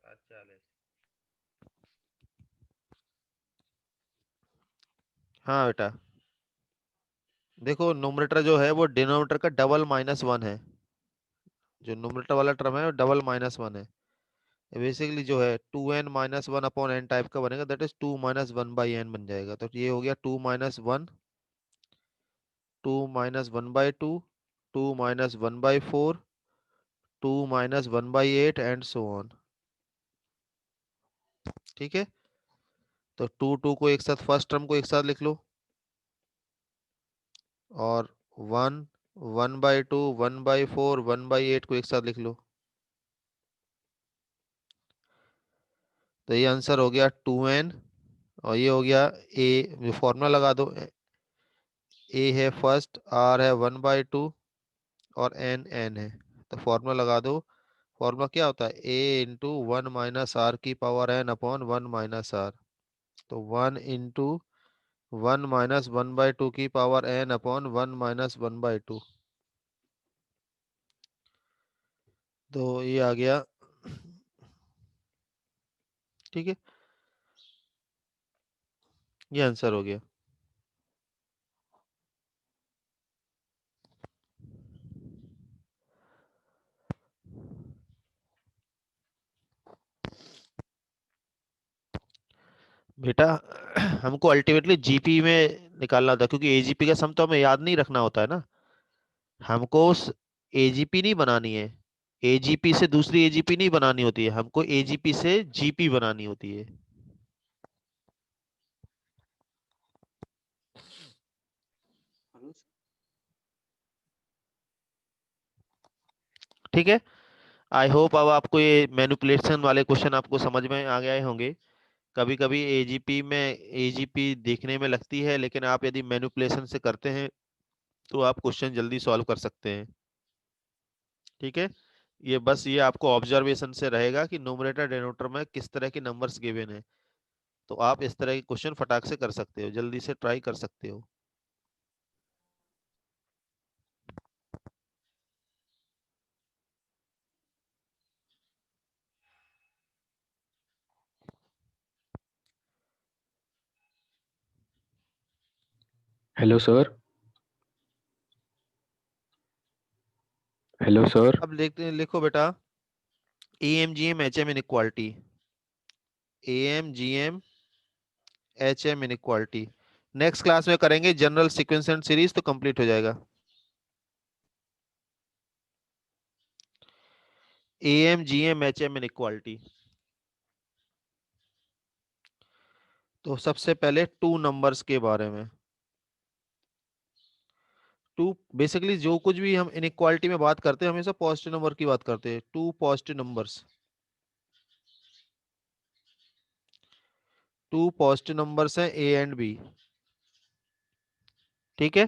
[SPEAKER 2] अच्छा, हाँ बेटा, देखो न्यूमरेटर जो है वो डिनोमिनेटर का डबल माइनस वन है। जो न्यूमरेटर वाला टर्म है वो डबल माइनस वन है। बेसिकली जो है 2n-1 अपॉन n टाइप का बनेगा, दैट इज 2 - 1/n बन जाएगा। तो ये हो गया 2 - 1, 2 - 1/2, 2 - 1/4, 2 - 1/8 एंड सो ऑन। ठीक है, तो टू टू को एक साथ, फर्स्ट टर्म को एक साथ लिख लो, और 1, 1/2, 1/4, 1/8 को एक साथ लिख लो। तो ये आंसर हो गया 2n, और ये हो गया ए, फॉर्मूला लगा दो। ए है फर्स्ट, आर है 1/2, और एन एन है। तो फॉर्मूला लगा दो। फॉर्मूला क्या होता है, ए इंटू 1 - r की पावर n अपॉन 1 - r। तो 1 इंटू 1 - 1/2 की पावर n अपॉन 1 - 1/2। तो ये आ गया। ठीक है, ये आंसर हो गया। बेटा हमको अल्टीमेटली जीपी में निकालना था, क्योंकि एजीपी का सम तो हमें याद नहीं रखना होता है ना। हमको एजीपी नहीं बनानी है, एजीपी से दूसरी एजीपी नहीं बनानी होती है, हमको एजीपी से जीपी बनानी होती है। ठीक है, आई होप अब आपको ये मैनिपुलेशन वाले क्वेश्चन आपको समझ में आ गए होंगे। कभी कभी एजीपी में एजीपी देखने में लगती है, लेकिन आप यदि मैनिपुलेशन से करते हैं तो आप क्वेश्चन जल्दी सॉल्व कर सकते हैं। ठीक है, ये बस ये आपको ऑब्जर्वेशन से रहेगा कि न्यूमरेटर डिनोमिनेटर में किस तरह के नंबर्स गिवन है, तो आप इस तरह के क्वेश्चन फटाक से कर सकते हो, जल्दी से ट्राई कर सकते हो।
[SPEAKER 1] Hello sir. Hello sir.
[SPEAKER 2] अब लिखते लिखो बेटा, A M G M H M inequality. A M G M H M inequality. Next class में करेंगे जनरल सीक्वेंस एंड सीरीज, तो कंप्लीट हो जाएगा। A M G M H M inequality. तो सबसे पहले टू नंबर्स के बारे में। टू बेसिकली जो कुछ भी हम इनइक्वालिटी में बात करते हैं हमेशा पॉजिटिव नंबर की बात करते हैं। Two positive numbers, two positive numbers हैं ए एंड बी। ठीक है,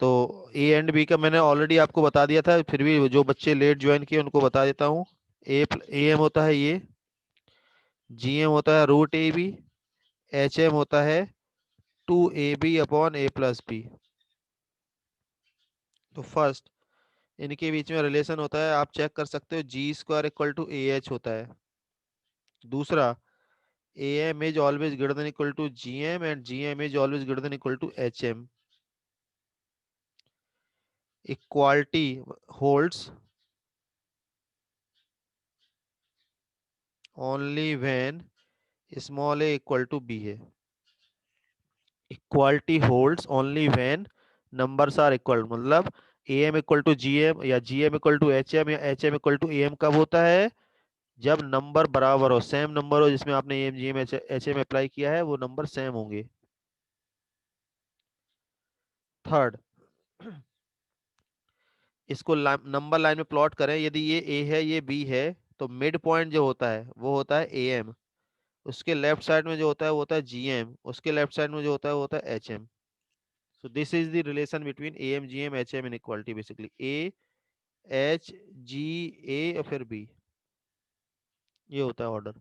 [SPEAKER 2] तो ए एंड बी का मैंने ऑलरेडी आपको बता दिया था, फिर भी जो बच्चे लेट ज्वाइन किए उनको बता देता हूँ। ए एम होता है ये, जी एम होता है root A B, H M होता है two A B upon A plus B. तो फर्स्ट इनके बीच में रिलेशन होता है, आप चेक कर सकते हो, G square equal to A H होता है। दूसरा, A M is always greater than equal to G M and G M is always greater than equal to H M. Equality holds only when small A equal to B है। Equality holds only when numbers are equal, मतलब A M equal to G M या G M equal to H M या H M equal to A M कब होता है? जब number बराबर हो, सेम नंबर हो, जिसमें आपने A M G M H M apply किया है वो नंबर सेम होंगे। थर्ड, इसको नंबर लाइन में प्लॉट करें, यदि ये ए है ये बी है, तो मिड पॉइंट जो होता है वो होता है ए एम, उसके लेफ्ट साइड में जो होता है वो होता है जी एम, उसके लेफ्ट साइड में जो होता है वो होता है H M. So this is the relation between A M G M H M inequality, basically A H G A और फिर बी, ये होता है ऑर्डर।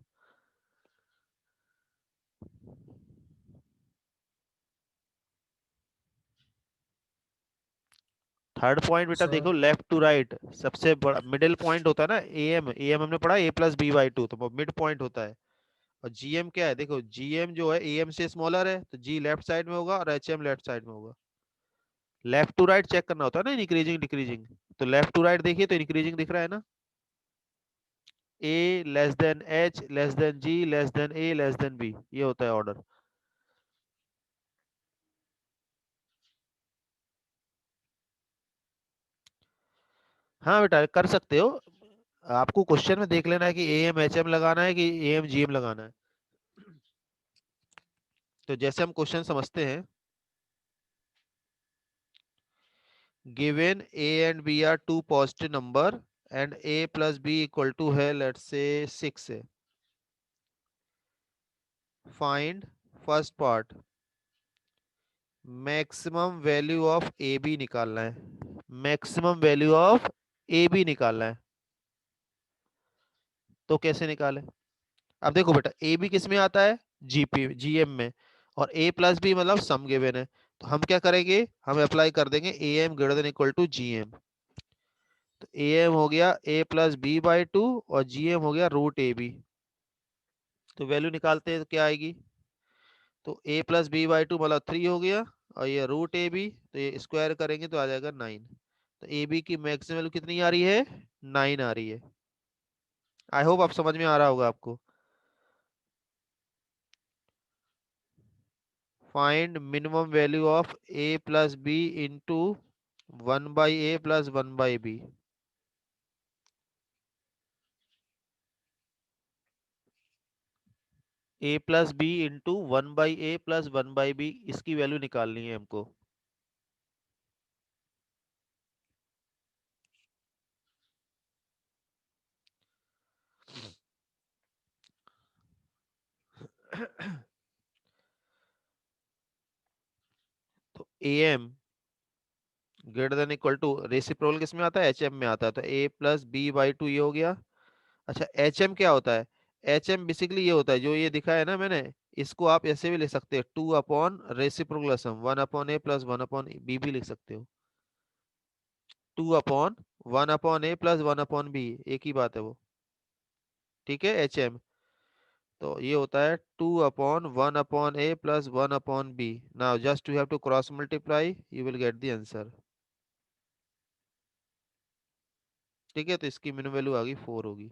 [SPEAKER 2] थर्ड पॉइंट बेटा
[SPEAKER 3] सर
[SPEAKER 2] देखो, लेफ्ट टू राइट सबसे बड़ा मिडिल पॉइंट होता है ना ए एम हमने पढ़ा ए प्लस बी बाई टू, तो वो मिड पॉइंट होता है। और जीएम क्या है, देखो जीएम जो है एएम से स्मॉलर है, तो जी लेफ्ट साइड में होगा और एचएम लेफ्ट साइड में होगा। लेफ्ट टू राइट चेक करना होता है ना, इंक्रीजिंग डिक्रीजिंग, तो लेफ्ट टू राइट देखिए तो इंक्रीजिंग दिख रहा है ना, A less than H less than G less than A less than B, ये होता है ऑर्डर। हाँ बेटा कर सकते हो, आपको क्वेश्चन में देख लेना है कि ए एम एच एम लगाना है कि ए एम जी एम लगाना है। तो जैसे हम क्वेश्चन समझते हैं, given A and B are two positive number and A plus B equal to है लेट्स से 6 है। Find first part, maximum value of A B निकालना है, maximum value of A B निकालना है। तो कैसे निकालें? अब देखो बेटा, ए बी किस में आता है? जीपी जीएम में, और ए प्लस बी मतलब सम गिवन है, तो हम क्या करेंगे, हम अप्लाई कर देंगे A M greater than equal to G M. तो ए एम हो गया A plus B by two और जी एम हो गया रूट ए बी। तो वैल्यू निकालते हैं तो क्या आएगी, तो A plus B by two मतलब 3 हो गया, और ये रूट ए बी, तो ये स्क्वायर करेंगे तो आ जाएगा 9। तो ए बी की मैक्सिमम वैल्यू कितनी आ रही है? 9 आ रही है। आई होप आप समझ में आ रहा होगा आपको। Find minimum value of A plus B into 1/a plus 1/b। A plus B into 1/a plus 1/b, इसकी वैल्यू निकालनी है हमको। तो A M greater than equal to, reciprocal किस में आता है? एच एम में आता है, तो A plus B by to ये हो गया। अच्छा एच एम क्या होता है? एच एम बेसिकली ये होता है जो ये दिखा है ना मैंने, इसको आप ऐसे भी लिख सकते हो, टू अपॉन रेसिप्रोकल सम, 1/a प्लस 1/b भी लिख सकते हो। 2/1/a प्लस 1/b, एक ही बात है वो। ठीक है, एच एम, तो ये होता है 2/1/a plus 1/b। Now just you have to cross multiply, you will get the answer. ठीक है, तो इसकी मिनिमम वैल्यू आ गई 4 होगी।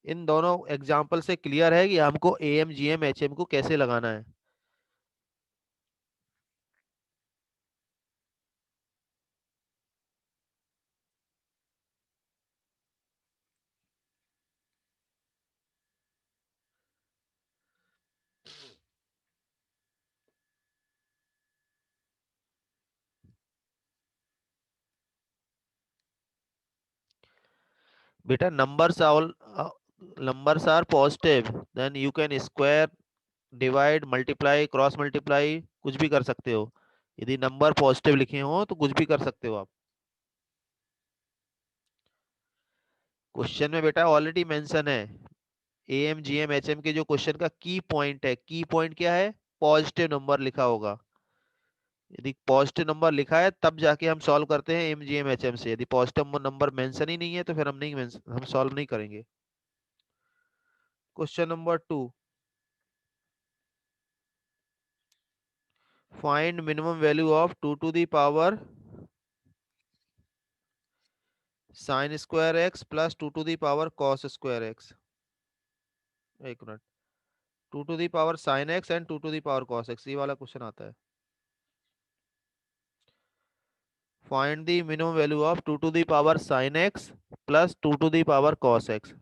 [SPEAKER 2] इन दोनों एग्जाम्पल से क्लियर है कि हमको M G M H M को कैसे लगाना है। बेटा numbers are positive, then you can square, divide, multiply, cross multiply, कुछ भी कर सकते हो। यदि नंबर पॉजिटिव लिखे हो तो कुछ भी कर सकते हो आप। क्वेश्चन में बेटा ऑलरेडी मेंशन है, A M G M H M के जो क्वेश्चन का की पॉइंट है, की पॉइंट क्या है, पॉजिटिव नंबर लिखा होगा। यदि पॉजिटिव नंबर लिखा है तब जाके हम सॉल्व करते हैं M G M H M से। यदि पॉजिटिव नंबर मेंशन ही नहीं है तो फिर हम सॉल्व नहीं करेंगे। Question number 2, find minimum value of 2 to the power sine square X plus 2 to the power cos square X. एक minute, 2 to the power sine X and 2 to the power cos X, ये वाला question आता है। Find the minimum value of 2 to the power sine X plus 2 to the power cos X.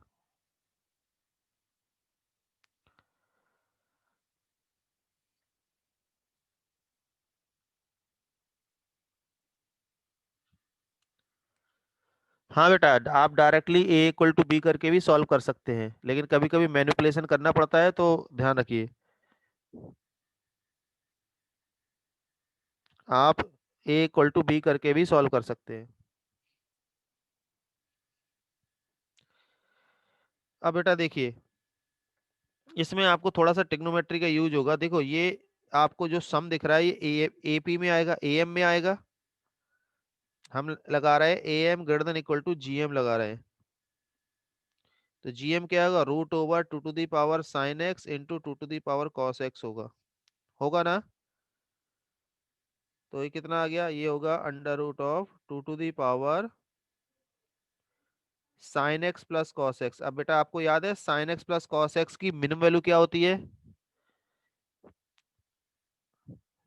[SPEAKER 2] हाँ बेटा, आप directly A equal to B करके भी solve कर सकते हैं, लेकिन कभी कभी मैनिपुलेशन करना पड़ता है, तो ध्यान रखिए। आप ए इक्वल टू बी करके भी सॉल्व कर सकते हैं। अब बेटा देखिए, इसमें आपको थोड़ा सा ट्रिग्नोमेट्री का यूज होगा। देखो ये आपको जो सम दिख रहा है ये एपी में आएगा, एएम में आएगा। हम लगा रहे हैं A M greater than equal to G M लगा रहे हैं। तो जी एम क्या होगा, root over 2 to the power sine X into 2 to the power cos X होगा। होगा ना? तो ये कितना आ गया, ये होगा under root of 2 to the power sine X plus cos X. अब बेटा आपको याद है sine X plus cos X की मिनिमम वैल्यू क्या होती है?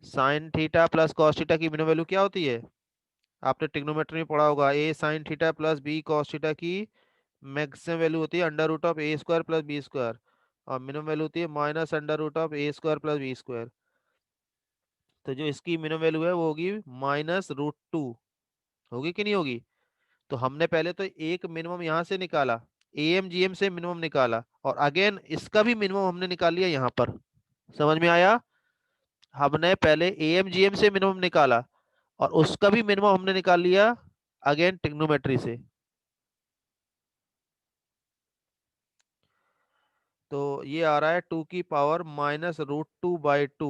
[SPEAKER 2] Sine theta plus cos theta की मिनिमम वैल्यू क्या होती है? आपने ट्रिग्नोमेट्री में पढ़ा होगा, A sine theta plus B cos theta की मैक्सिमम वैल्यू होती है under root of A square plus B square, और मिनिमम वैल्यू होती है minus under root of A square plus B square. तो जो इसकी मिनिमम वैल्यू है वो होगी -√2। होगी कि नहीं होगी? तो हमने पहले तो एक मिनिमम यहाँ से निकाला, एम जी एम से मिनिमम निकाला, और अगेन इसका भी मिनिमम हमने निकाल लिया यहाँ पर। समझ में आया? हमने पहले एम जी एम से मिनिमम निकाला और उसका भी मिनिमम हमने निकाल लिया अगेन ट्रिग्नोमेट्री से। तो ये आ रहा है 2 की पावर -√2/2।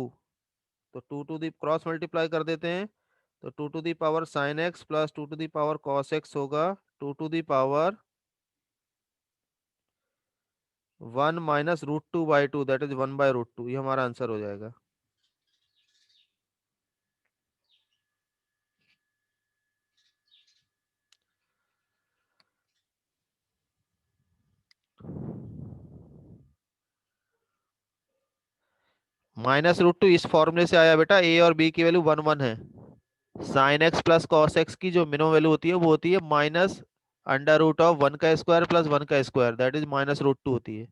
[SPEAKER 2] तो 2 टू दी क्रॉस मल्टीप्लाई कर देते हैं, तो 2 to the power sine X plus 2 to the power cos X होगा 2 to the power 1 -√2/2, that is 1/√2। ये हमारा आंसर हो जाएगा। -√2 इस फॉर्मूले से आया बेटा, ए और बी की वैल्यू 1 1 है। Sine X plus cos X की जो मिनिमम वैल्यू होती है वो होती है माइनस अंडर रूट ऑफ 1 का स्क्वायर प्लस 1 का स्क्वायर, दैट इज -√2 होती है।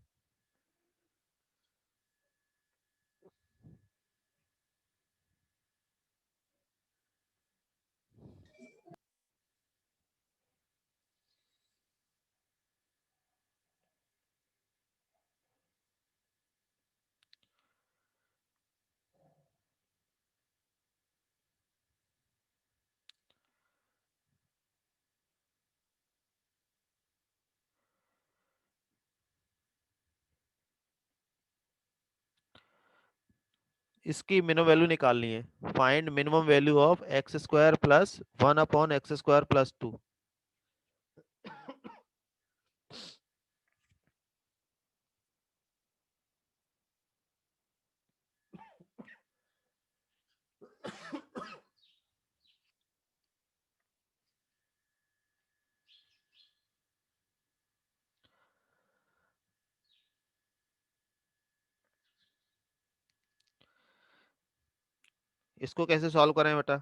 [SPEAKER 2] इसकी मिनिमम वैल्यू निकालनी है। Find minimum value of x square plus 1/x² + 2। इसको कैसे सॉल्व करें बेटा?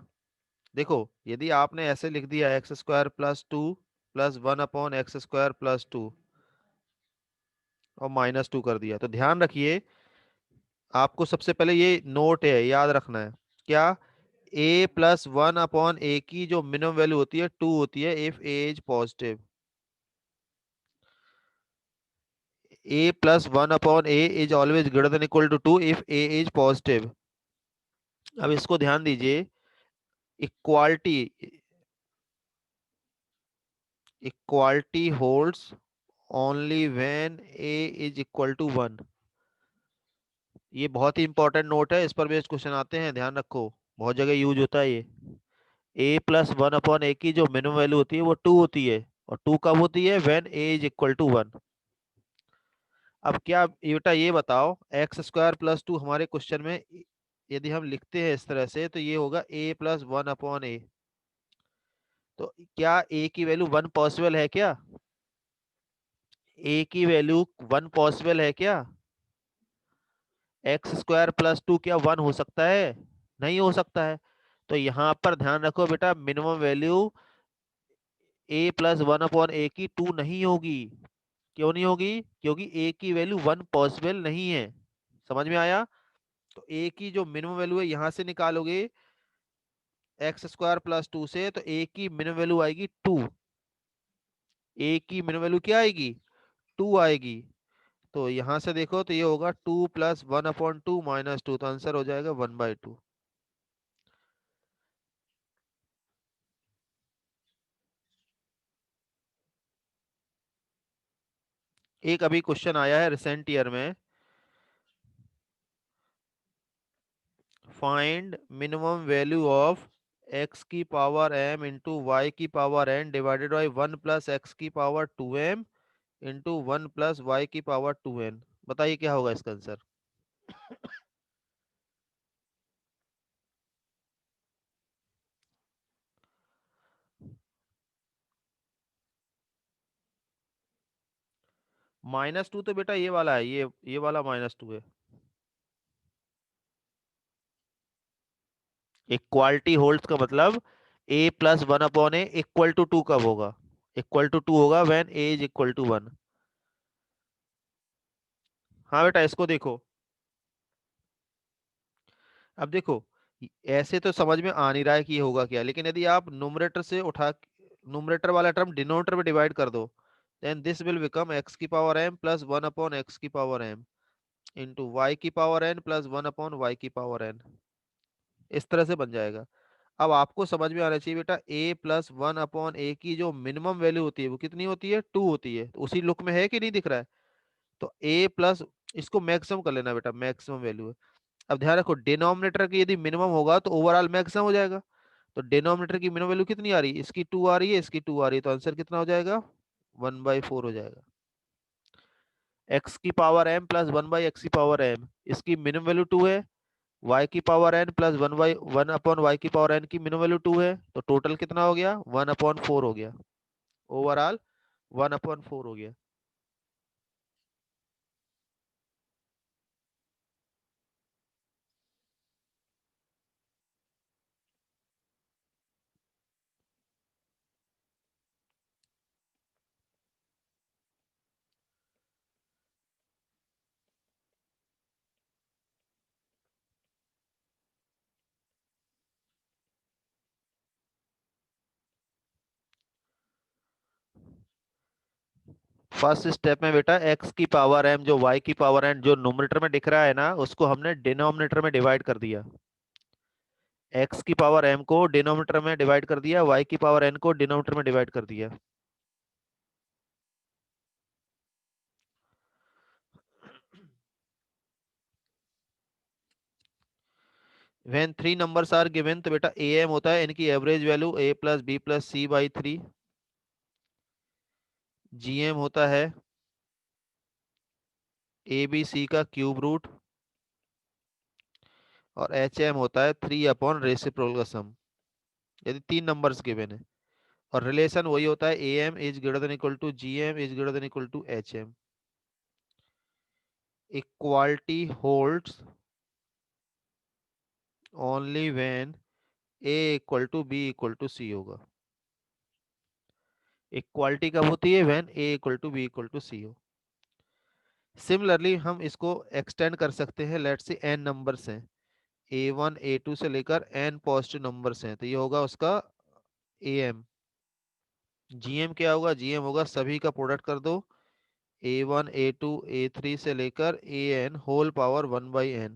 [SPEAKER 2] देखो, यदि आपने ऐसे लिख दिया x² + 2 + 1/x² + 2 और -2 कर दिया, तो ध्यान रखिए, आपको सबसे पहले ये नोट है, याद रखना है क्या? a+1/a की जो मिनिमम वैल्यू होती है 2 होती है if a is positive. a+1/a is always greater than equal to 2 if a is positive. अब इसको ध्यान दीजिए, equality equality holds only when a is equal to 1। ये बहुत ही इंपॉर्टेंट नोट है, इस पर बेस्ड क्वेश्चन आते हैं, ध्यान रखो, बहुत जगह यूज होता है ये। a+1/a की जो मिनिमम वैल्यू होती है वो 2 होती है, और 2 कब होती है? When a is equal to 1। अब क्या ये बेटा, ये बताओ, x² + 2 हमारे क्वेश्चन में यदि हम लिखते हैं इस तरह से, तो ये होगा a+1/a। तो क्या a की वैल्यू 1 पॉसिबल है क्या? a की वैल्यू 1 पॉसिबल है क्या? x² + 2 क्या 1 हो सकता है? नहीं हो सकता है। तो यहां पर ध्यान रखो बेटा, मिनिमम वैल्यू a+1/a की 2 नहीं होगी। क्यों नहीं होगी? क्योंकि a की वैल्यू 1 पॉसिबल नहीं है। समझ में आया? तो a की जो मिनिमम वैल्यू है यहां से निकालोगे x² + 2 से, तो a की मिनिमम वैल्यू आएगी 2। a की मिनिमम वैल्यू क्या आएगी? 2 आएगी। तो यहां से देखो तो ये होगा 2 + 1/2 -2, तो आंसर हो जाएगा 1/2। एक अभी क्वेश्चन आया है रिसेंट ईयर में, find minimum value of x⁻m into y⁻n divided by 1 + x⁻2m into 1 + y⁻2n। बताइए क्या होगा इसका आंसर? -2 तो बेटा ये वाला है, ये वाला -2 है। इक्वालिटी होल्ड्स का मतलब a+1/a इक्वल टू 2 कब होगा? इक्वल टू 2 होगा when a is equal to 1। हाँ बेटा, इसको देखो। अब देखो, ऐसे तो समझ में आ नहीं रहा है कि ये होगा क्या, लेकिन यदि आप न्यूमरेटर से उठा, न्यूमरेटर वाला टर्म डिनोमिनेटर में डिवाइड कर दो, then this will become x⁻m + 1/x⁻m into y⁻n + 1/y⁻n। इस तरह से बन जाएगा। अब आपको समझ में आना चाहिए बेटा, a+1/a की जो मिनिमम वैल्यू होती है वो कितनी होती है? 2 होती है। तो उसी लुक में है कि नहीं दिख रहा है? तो a प्लस, इसको मैक्सिमम कर लेना बेटा, मैक्सिमम वैल्यू है। अब ध्यान रखो, डिनोमिनेटर की यदि मिनिमम होगा तो ओवरऑल मैक्सिमम हो जाएगा। तो डिनोमिनेटर की मिनिमम वैल्यू कितनी आ रही है? इसकी 2 आ रही है, इसकी 2 आ रही है, तो आंसर कितना हो जाएगा? 1/4 हो जाएगा। x⁻m + 1/x⁻m, इसकी मिनिमम वैल्यू 2 है। y⁻n + 1/1/y⁻n की मिनिमम वैल्यू 2 है, तो टोटल कितना हो गया? 1/4 हो गया। ओवरऑल 1/4 हो गया। फर्स्ट स्टेप में बेटा x⁻m जो y⁻n जो न्यूमरेटर में दिख रहा है ना, उसको हमने डिनोमिनेटर में डिवाइड कर दिया। x⁻m को डिनोमिनेटर में डिवाइड कर दिया, y⁻n को डिनोमिनेटर में डिवाइड कर दिया। व्हेन 3 नंबर्स आर गिवन, तो बेटा am होता है इनकी average value a + b + c/3। gm होता है abc का क्यूब रूट, और hm होता है 3/रेसिप्रोकल का सम, यदि 3 नंबर्स गिवन है। और रिलेशन वही होता है, am is greater than equal to gm is greater than equal to hm। Equality holds only when A equal to B equal to C होगा। इक्वालिटी कब होती है? When A equal to B equal to C हो। Similarly हम इसको extend कर सकते हैं, लेट्स से एन नंबर्स हैं, A1 A2 से लेकर एन पॉजिटिव नंबर्स हैं, तो ये होगा उसका AM। GM क्या होगा? GM होगा सभी का प्रोडक्ट कर दो, A1 A2 A3 से लेकर AN whole power 1/n।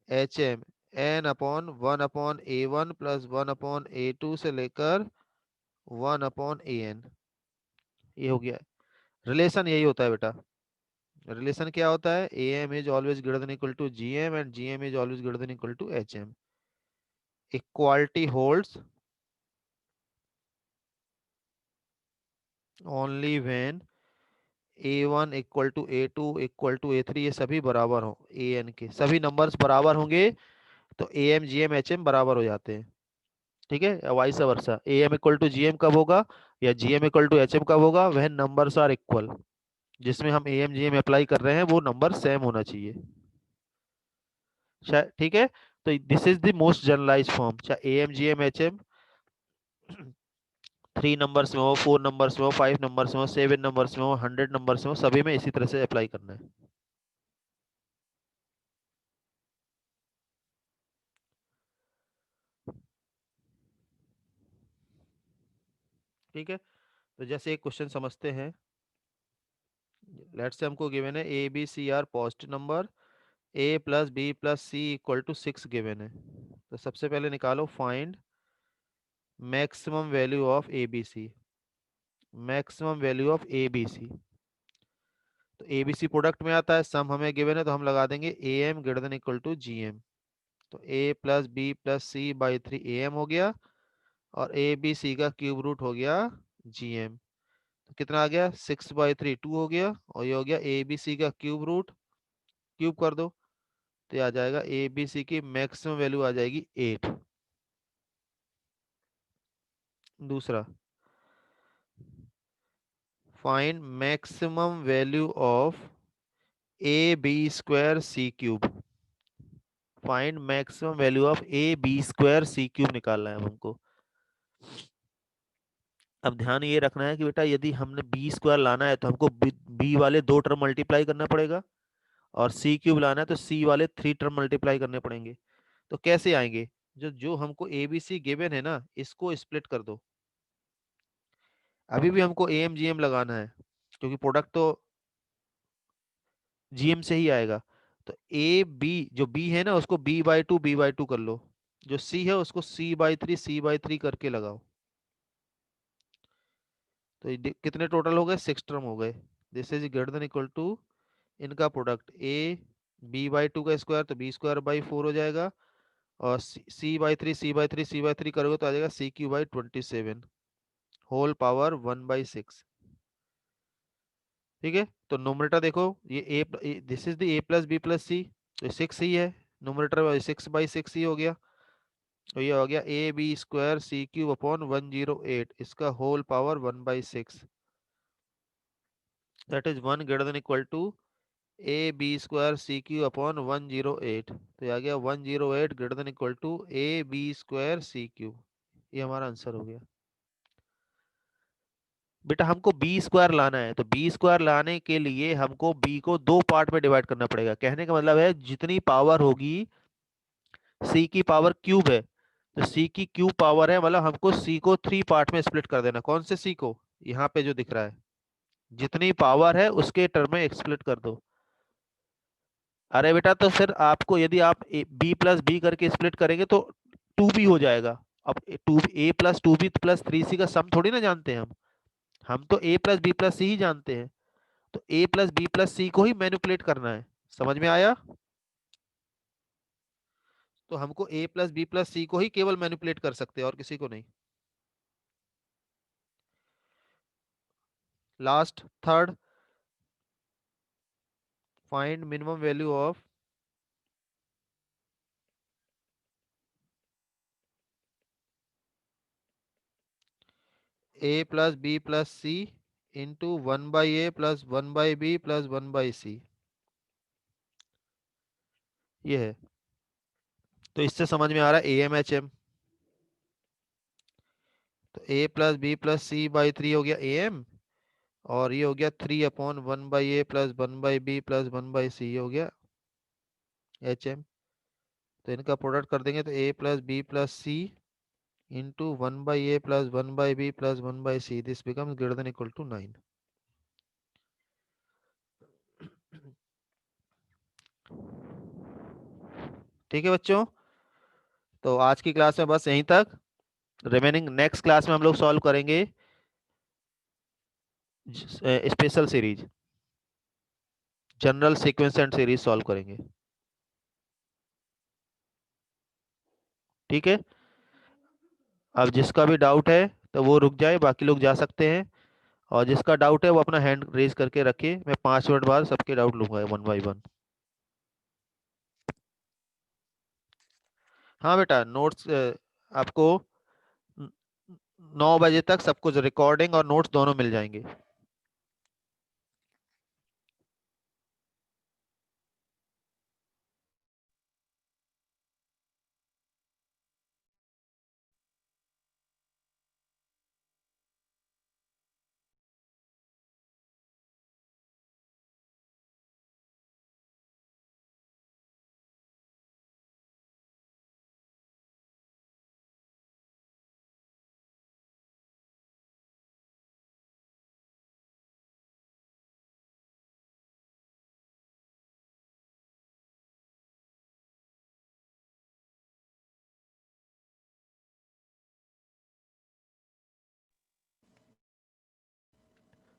[SPEAKER 2] HM n upon 1/A1 plus 1/A2 से लेकर 1/AN। ये हो गया। रिलेशन यही होता है बेटा। रिलेशन क्या होता है? AM is always greater than equal to GM and GM is always greater than equal to HM। Equality holds only when A1 equal to A2 equal to A3 ये सभी बराबर हो, AN के सभी नंबर्स बराबर होंगे तो AM GM HM बराबर हो जाते हैं। ठीक है, vice versa AM equal to GM कब होगा या GM इक्वल टू HM कब होगा? वह नंबर्स आर इक्वल, जिसमें हम AM GM अप्लाई कर रहे हैं वो नंबर सेम होना चाहिए। ठीक है, तो this is the most generalize form, चाहे AM GM HM 3 नंबर्स में हो, 4 नंबर्स में हो, 5 नंबर्स में हो, 7 नंबर्स में हो, 100 नंबर्स में हो, सभी में इसी तरह से अप्लाई करना है। ठीक है, तो जैसे एक क्वेश्चन समझते हैं। लेट्स से हमको गिवन है A B C are positive number, A plus B plus C equal to 6 given है। तो सबसे पहले निकालो find maximum value of A B C. Maximum value of A B C, तो ए बी सी प्रोडक्ट में आता है, सम हमें गिवन है तो हम लगा देंगे A M greater than equal to G M. तो A plus B plus C by 3 A M हो गया, और ए बी सी का क्यूब रूट हो गया जी एम। तो कितना आ गया? 6/3 2 हो गया, और ये हो गया ए बी सी का क्यूब रूट, क्यूब कर दो तो ये आ जाएगा ए बी सी की मैक्सिमम वैल्यू आ जाएगी 8। दूसरा, find maximum value of A B square C cube. Find maximum value of A B square C cube निकालना है हमको। अब ध्यान ये रखना है कि बेटा यदि हमने बी स्क्वायर लाना है तो हमको बी वाले 2 टर्म मल्टीप्लाई करना पड़ेगा, और सी क्यूब लाना है तो सी वाले 3 टर्म मल्टीप्लाई करने पड़ेंगे। तो कैसे आएंगे? जो जो हमको ए बी सी गिवन है ना, इसको स्प्लिट कर दो। अभी भी हमको ए एम जी एम लगाना है, क्योंकि प्रोडक्ट तो जीएम से ही आएगा। तो ए बी, जो बी है ना उसको B/2 कर लो, जो सी है उसको C/3 करके लगाओ। तो ये कितने टोटल हो गए? 6 टर्म हो गए। This is greater than equal to इनका प्रोडक्ट ए B/2 का स्क्वायर तो B²/4 हो जाएगा, और C/3 करोगे तो आ जाएगा CQ/27 होल पावर 1/6। ठीक है, तो नोमरेटर देखो, ये A this is the A plus B plus C, तो 6 ही है, नोमरेटर 6/6 ही हो गया। तो ये हो गया A B square C cube upon 108, इसका whole power 1/6, that is 1 greater than equal to A B square C cube upon 108। तो ये आ गया 108 greater than equal to A B square C cube. ये हमारा आंसर हो गया। बेटा हमको बी स्क्वायर लाना है, तो बी स्क्वायर लाने के लिए हमको बी को 2 पार्ट में डिवाइड करना पड़ेगा। कहने का मतलब है जितनी पावर होगी, सी की पावर क्यूब है, तो सी की क्यूब पावर है, मतलब हमको सी को 3 पार्ट में स्प्लिट कर देना। कौन से सी को? यहाँ पे जो दिख रहा है, जितनी पावर है उसके टर्म में स्प्लिट कर दो। अरे बेटा तो फिर आपको, यदि आप बी प्लस बी करके स्प्लिट करेंगे तो 2b हो जाएगा। अब to A plus 2b plus 3c का सम थोड़ी ना जानते हैं हम तो ए प्लस बी प्लस सी ही जानते हैं। तो ए प्लस बी प्लस सी को ही मैनिपुलेट करना है। समझ में आया? तो हमको ए प्लस बी प्लस सी को ही केवल मैनिपुलेट कर सकते हैं, और किसी को नहीं। Last third, find minimum value of A plus B plus C into 1/a plus 1/b plus 1/c। ये है। तो इससे समझ में आ रहा है AMHM, तो A+B+C/3 हो गया AM, और ये हो गया 3/1/A+1/B+1/C हो गया HM। तो इनका प्रोडक्ट कर देंगे तो A+B+C into 1/A+1/B+1/C, this becomes greater than equal to 9। ठीक है बच्चों, तो आज की क्लास में बस यहीं तक। रिमेनिंग नेक्स्ट क्लास में हम लोग सॉल्व करेंगे special series, general sequence and series solve करेंगे। ठीक है, अब जिसका भी डाउट है तो वो रुक जाए, बाकी लोग जा सकते हैं। और जिसका डाउट है वो अपना हैंड रेज करके रखे, मैं 5 मिनट बाद सबके डाउट लूंगा 1 बाय 1। हाँ बेटा, नोट्स आपको 9 बजे तक सब कुछ रिकॉर्डिंग और नोट्स दोनों मिल जाएंगे।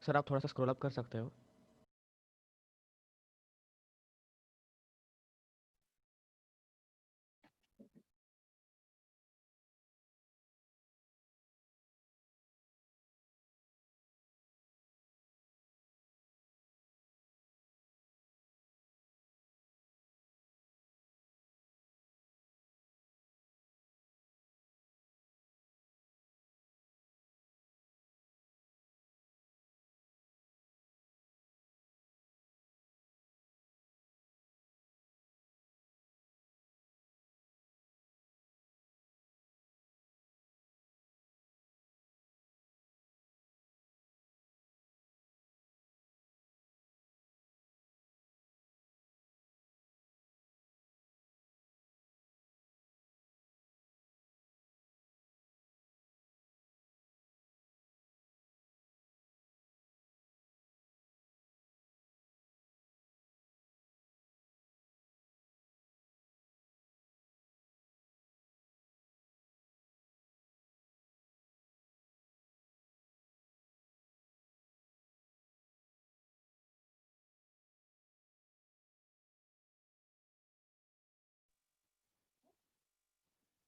[SPEAKER 1] सर आप थोड़ा सा स्क्रॉल अप कर सकते हो।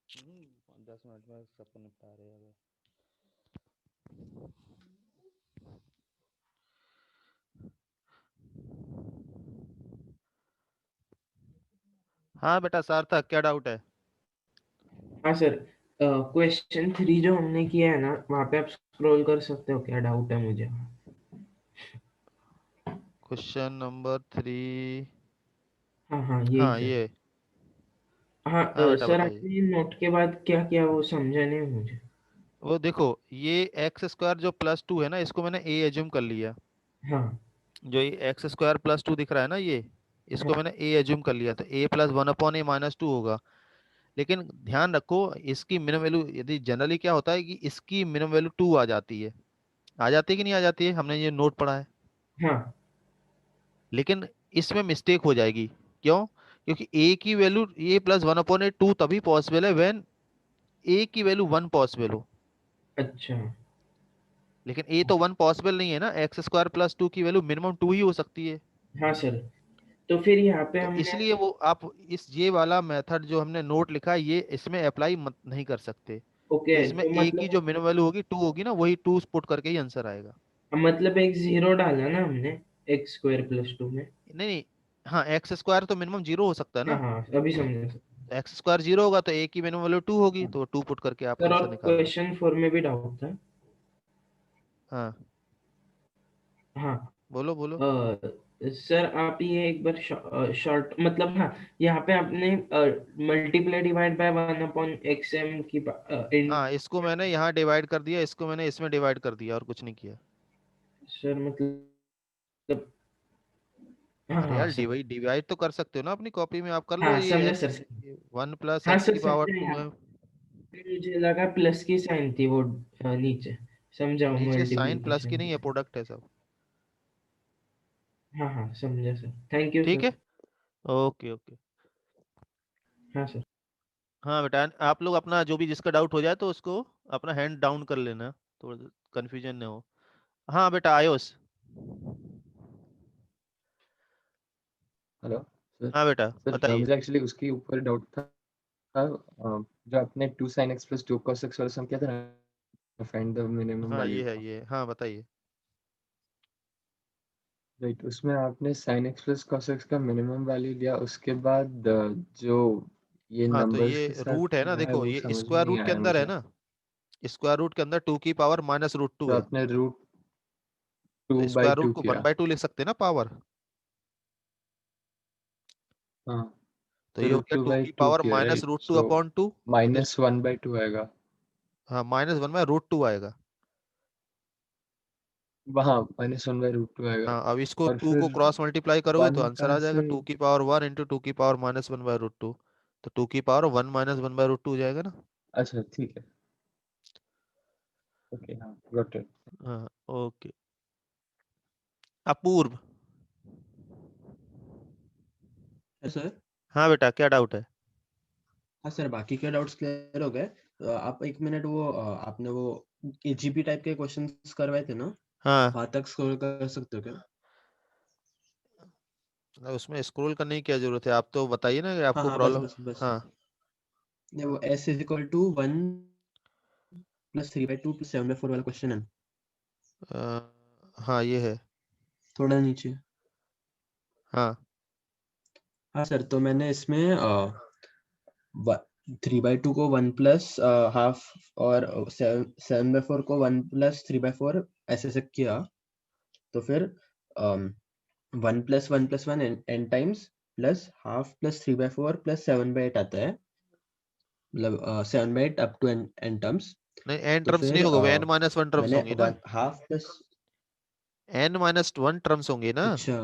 [SPEAKER 1] हम्म, 10 मिनट में सबको निपटा रहे हैं। हाँ बेटा सार्थक, क्या डाउट है?
[SPEAKER 3] हाँ सर, क्वेश्चन 3 जो हमने किया है ना, वहाँ पे आप स्क्रॉल कर सकते हो, क्या डाउट है मुझे।
[SPEAKER 2] Question number 3।
[SPEAKER 3] हाँ हाँ, यही
[SPEAKER 2] हाँ
[SPEAKER 3] सर।
[SPEAKER 2] ये।
[SPEAKER 3] हाँ
[SPEAKER 2] हाँ बेटा
[SPEAKER 3] सर,
[SPEAKER 2] बताइए।
[SPEAKER 3] आपने नोट के बाद क्या किया वो समझा नहीं मुझे।
[SPEAKER 2] वो देखो, ये x² जो +2 है ना, इसको मैंने a एज्यूम कर लिया।
[SPEAKER 3] हाँ
[SPEAKER 2] जो ये x² +2 दिख रहा है ना, ये इसको
[SPEAKER 3] हाँ
[SPEAKER 2] मैंने a एज्यूम कर लिया, तो a+1/a-2 होगा। लेकिन ध्यान रखो, इसकी मिनिमम वैल्यू, यदि जनरली क्या होता है कि इसकी मिनिमम वैल्यू 2 आ जाती है। आ जाती है कि नहीं आ जाती है, हमने ये नोट पढ़ा है।
[SPEAKER 3] हाँ।
[SPEAKER 2] लेकिन इसमें मिस्टेक हो जाएगी। क्यों? क्योंकि a की वैल्यू a+1/a-2 तभी पॉसिबल है व्हेन a की वैल्यू 1 पॉसिबल हो।
[SPEAKER 3] अच्छा।
[SPEAKER 2] लेकिन a तो 1 पॉसिबल नहीं है ना, x² +2 की वैल्यू मिनिमम 2 ही हो सकती है।
[SPEAKER 3] हाँ सर, तो फिर यहाँ पे
[SPEAKER 2] तो
[SPEAKER 3] हमने।
[SPEAKER 2] इसलिए वो आप इस ये वाला मेथड जो हमने नोट लिखा है, ये इसमें अप्लाई मत नहीं कर सकते।
[SPEAKER 3] ओके,
[SPEAKER 2] तो इसमें
[SPEAKER 3] तो
[SPEAKER 2] a की
[SPEAKER 3] मतलब,
[SPEAKER 2] जो मिनिमम वैल्यू होगी 2 होगी ना, वही 2 पुट करके ही आंसर आएगा।
[SPEAKER 3] मतलब एक जीरो डाला ना हमने, x² + 2 में।
[SPEAKER 2] नहीं नहीं, हाँ x² तो मिनिमम 0 हो सकता है
[SPEAKER 3] हाँ
[SPEAKER 2] ना।
[SPEAKER 3] हाँ, अभी समझा सर।
[SPEAKER 2] x² 0 होगा तो a की मिनिमम वैल्यू 2 होगी,
[SPEAKER 3] हाँ।
[SPEAKER 2] तो 2 पुट करके आप
[SPEAKER 3] सर, और
[SPEAKER 2] आंसर निकाल लो।
[SPEAKER 3] क्वेश्चन 4 में भी डाउट था।
[SPEAKER 2] हाँ
[SPEAKER 3] हाँ।
[SPEAKER 2] बोलो बोलो।
[SPEAKER 3] सर आप ये एक बार शॉर्ट मतलब, हाँ, यहाँ पे आपने मल्टीप्लाई डिवाइड बाय 1/xm की
[SPEAKER 2] हाँ, इसको मैंने यहाँ डिवाइड कर दिया, इसको मैंने इसमें डिवाइड कर दिया और कुछ नहीं किया।
[SPEAKER 3] सर मतलब, हाँ
[SPEAKER 2] अरे
[SPEAKER 3] हाँ
[SPEAKER 2] यार,
[SPEAKER 3] सर,
[SPEAKER 2] डिवाइड तो कर सकते हो ना अपनी कॉपी में, आप कर लो।
[SPEAKER 3] हाँ
[SPEAKER 2] ये
[SPEAKER 3] समझा
[SPEAKER 2] एक्स
[SPEAKER 3] सर।
[SPEAKER 2] 1 +
[SPEAKER 3] हाँ
[SPEAKER 2] x
[SPEAKER 3] सर
[SPEAKER 2] की पावर
[SPEAKER 3] समझा,
[SPEAKER 2] 2
[SPEAKER 3] यहाँ
[SPEAKER 2] है।
[SPEAKER 3] पे मुझे लगा प्लस की साइन थी वो नीचे, समझा,
[SPEAKER 2] नीचे साइन प्लस की
[SPEAKER 3] मल्टीप्लीकेशन
[SPEAKER 2] नहीं
[SPEAKER 3] की
[SPEAKER 2] है,
[SPEAKER 3] साइन।
[SPEAKER 2] प्रोडक्ट है सब।
[SPEAKER 3] हाँ हाँ समझा सर, थैंक यू
[SPEAKER 2] ठीक
[SPEAKER 3] सर।
[SPEAKER 2] है, ओके ओके।
[SPEAKER 3] हाँ सर।
[SPEAKER 2] हाँ बेटा, आप लोग अपना जो भी जिसका डाउट हो जाए तो उसको अपना हैंड डाउन कर लेना, तो कंफ्यूजन ना हो। हाँ बेटा, आयुष।
[SPEAKER 4] Hello sir.
[SPEAKER 2] हाँ बेटा,
[SPEAKER 4] सर
[SPEAKER 2] बताइए।
[SPEAKER 4] मुझे एक्चुअली उसके ऊपर डाउट था। जो आपने 2 sin x + 2 cos x वाला सम किया था ना, फाइंड द मिनिमम
[SPEAKER 2] हाँ
[SPEAKER 4] वैल्यू
[SPEAKER 2] ये है
[SPEAKER 4] का,
[SPEAKER 2] ये, हाँ बताइए।
[SPEAKER 4] राइट? उसमें आपने sin x + cos x का मिनिमम वैल्यू लिया, उसके बाद जो ये
[SPEAKER 2] हाँ तो
[SPEAKER 4] नंबर्स
[SPEAKER 2] ये
[SPEAKER 4] के साथ
[SPEAKER 2] रूट है ना,
[SPEAKER 4] किया है
[SPEAKER 2] देखो
[SPEAKER 4] वो
[SPEAKER 2] ये
[SPEAKER 4] समझ में
[SPEAKER 2] स्क्वायर
[SPEAKER 4] नहीं
[SPEAKER 2] रूट के
[SPEAKER 4] आया
[SPEAKER 2] अंदर है
[SPEAKER 4] मुझे।
[SPEAKER 2] ना, स्क्वायर रूट के अंदर 2 की पावर -√2
[SPEAKER 4] तो
[SPEAKER 2] है।
[SPEAKER 4] आपने रूट
[SPEAKER 2] तो
[SPEAKER 4] 2
[SPEAKER 2] स्क्वायर रूट
[SPEAKER 4] 2
[SPEAKER 2] को
[SPEAKER 4] किया।
[SPEAKER 2] 1/2 लिख सकते हैं ना पावर।
[SPEAKER 4] हाँ,
[SPEAKER 2] तो
[SPEAKER 4] तो
[SPEAKER 2] ये हो
[SPEAKER 4] रूट
[SPEAKER 2] गया
[SPEAKER 4] 2
[SPEAKER 2] 2 की2 पावर
[SPEAKER 4] किया, राइट?
[SPEAKER 2] -√2
[SPEAKER 4] so
[SPEAKER 2] upon 2। फिर
[SPEAKER 4] -1/2 आएगा।
[SPEAKER 2] हाँ, -1/√2 आएगा।
[SPEAKER 4] वहाँ -1/√2 आएगा।
[SPEAKER 2] हाँ, अब इसको
[SPEAKER 4] और
[SPEAKER 2] 2 को
[SPEAKER 4] फिर
[SPEAKER 2] क्रॉस मल्टीप्लाई करोगे तो
[SPEAKER 4] 1
[SPEAKER 2] आंसर
[SPEAKER 4] कहाँ
[SPEAKER 2] आ जाएगा
[SPEAKER 4] से?
[SPEAKER 2] 2 की पावर 1 इंटू 2 की पावर -1/√2। तो 2 की पावर 1 -1/√2 हो जाएगा ना।
[SPEAKER 4] अच्छा ठीक है, ओके, हाँ गॉट इट।
[SPEAKER 2] हाँ ओके। अपूर्व।
[SPEAKER 1] सर।
[SPEAKER 2] हाँ बेटा, क्या डाउट है?
[SPEAKER 1] हाँ सर, बाकी के डाउट्स क्लियर हो गए। आप 1 मिनट वो आपने वो जीपी टाइप के क्वेश्चंस करवाए थे ना,
[SPEAKER 2] हाँ,
[SPEAKER 1] वहां तक स्क्रॉल कर सकते हो क्या?
[SPEAKER 2] उसमें स्क्रॉल करने की क्या जरूरत है, आप तो बताइए ना कि
[SPEAKER 1] हाँ
[SPEAKER 2] आपको
[SPEAKER 1] हाँ, बस
[SPEAKER 2] प्रॉब्लम।
[SPEAKER 1] बस बस।
[SPEAKER 2] हाँ।
[SPEAKER 1] ये वो s = 1 + 3/2 + 7/4 वाला क्वेश्चन है,
[SPEAKER 2] हाँ ये है।
[SPEAKER 1] थोड़ा नीचे।
[SPEAKER 2] हाँ।
[SPEAKER 1] हाँ सर, तो मैंने इसमें 3/2 को 1 + हाफ और 7/4 को 1 + 3/4 ऐसे से किया। तो फिर 1 + 1 + 1 n times plus half plus 3/4 plus 7/8 आता है, मतलब 7/8 अप टू n टर्म्स।
[SPEAKER 2] नहीं, एन
[SPEAKER 1] तो
[SPEAKER 2] टर्म्स नहीं
[SPEAKER 1] फिर
[SPEAKER 2] होगा, वो n-1 टर्म्स
[SPEAKER 1] मैंने
[SPEAKER 2] होंगी ना।
[SPEAKER 1] 1 हाफ प्लस,
[SPEAKER 2] n-1 टर्म्स होंगी ना।
[SPEAKER 1] अच्छा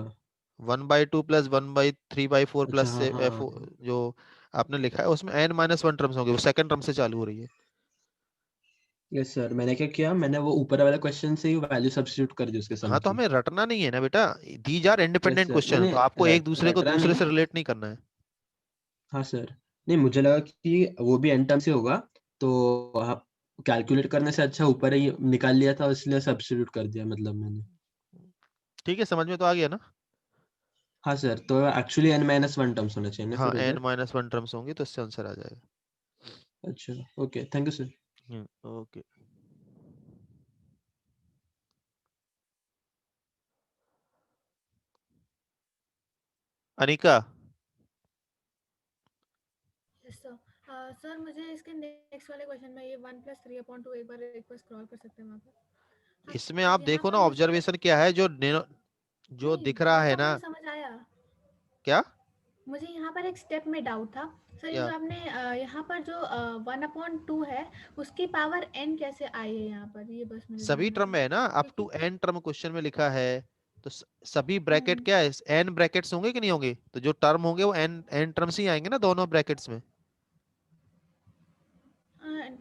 [SPEAKER 2] 1/2 + 1/3/4
[SPEAKER 1] अच्छा,
[SPEAKER 2] प्लस
[SPEAKER 1] हाँ हाँ
[SPEAKER 2] जो आपने लिखा है उसमें n-1 टर्म्स होंगे, वो सेकंड टर्म से चालू हो रही है।
[SPEAKER 1] Yes sir. मैंने क्या किया, मैंने वो ऊपर वाले क्वेश्चन से ही वैल्यू सब्स्टिट्यूट कर दी उसके सम
[SPEAKER 2] हाँ तो
[SPEAKER 1] की।
[SPEAKER 2] हमें रटना नहीं है ना बेटा, these are
[SPEAKER 1] yes
[SPEAKER 2] independent
[SPEAKER 1] sir, नहीं
[SPEAKER 2] क्वेश्चन, तो
[SPEAKER 1] नहीं,
[SPEAKER 2] आपको एक दूसरे को
[SPEAKER 1] रटरा
[SPEAKER 2] दूसरे
[SPEAKER 1] नहीं।
[SPEAKER 2] से रिलेट नहीं करना है।
[SPEAKER 1] हाँ सर, नहीं मुझे लगा कि वो भी एन टर्म से होगा, तो कैलकुलेट करने से अच्छा ऊपर ही निकाल लिया था, इसलिए सब्स्टिट्यूट कर दिया मतलब मैंने।
[SPEAKER 2] ठीक है, समझ में तो आ गया ना।
[SPEAKER 1] हाँ सर, तो एक्चुअली n-1 टर्म्स होना चाहिए ना
[SPEAKER 2] हाँ,
[SPEAKER 1] फिर उधर।
[SPEAKER 2] n-1 टर्म्स होंगी तो इससे आंसर आ जाएगा।
[SPEAKER 1] अच्छा, okay, thank you sir.
[SPEAKER 2] Okay. Anika.
[SPEAKER 5] Yes sir. Sir मुझे इसके नेक्स्ट वाले क्वेश्चन में ये 1 + 3/2 एक बार स्क्रॉल कर सकते हैं वहाँ पर? हाँ,
[SPEAKER 2] इसमें आप
[SPEAKER 5] यहाँ
[SPEAKER 2] देखो
[SPEAKER 5] पर
[SPEAKER 2] ना,
[SPEAKER 5] मुझे,
[SPEAKER 2] ऑब्जर्वेशन क्या है, जो
[SPEAKER 5] नहीं
[SPEAKER 2] दिख रहा
[SPEAKER 5] वो
[SPEAKER 2] है
[SPEAKER 5] तो
[SPEAKER 2] ना।
[SPEAKER 5] मुझे समझ आया।
[SPEAKER 2] क्या?
[SPEAKER 5] मुझे यहाँ पर एक स्टेप में डाउट था सर, ये
[SPEAKER 2] क्या?
[SPEAKER 5] जो आपने यहाँ पर जो 1/2 है उसकी पावर n कैसे आई है यहाँ पर, ये बस मुझे
[SPEAKER 2] सभी
[SPEAKER 5] जानना
[SPEAKER 2] टर्म
[SPEAKER 5] था
[SPEAKER 2] में है ना, अप
[SPEAKER 5] क्योंकि
[SPEAKER 2] टू n टर्म क्वेश्चन में लिखा है। तो सभी ब्रैकेट
[SPEAKER 5] हम्म
[SPEAKER 2] क्या है, n ब्रैकेट्स होंगे कि नहीं होंगे, तो जो टर्म होंगे वो n टर्म्स ही आएंगे ना दोनों ब्रैकेट्स में।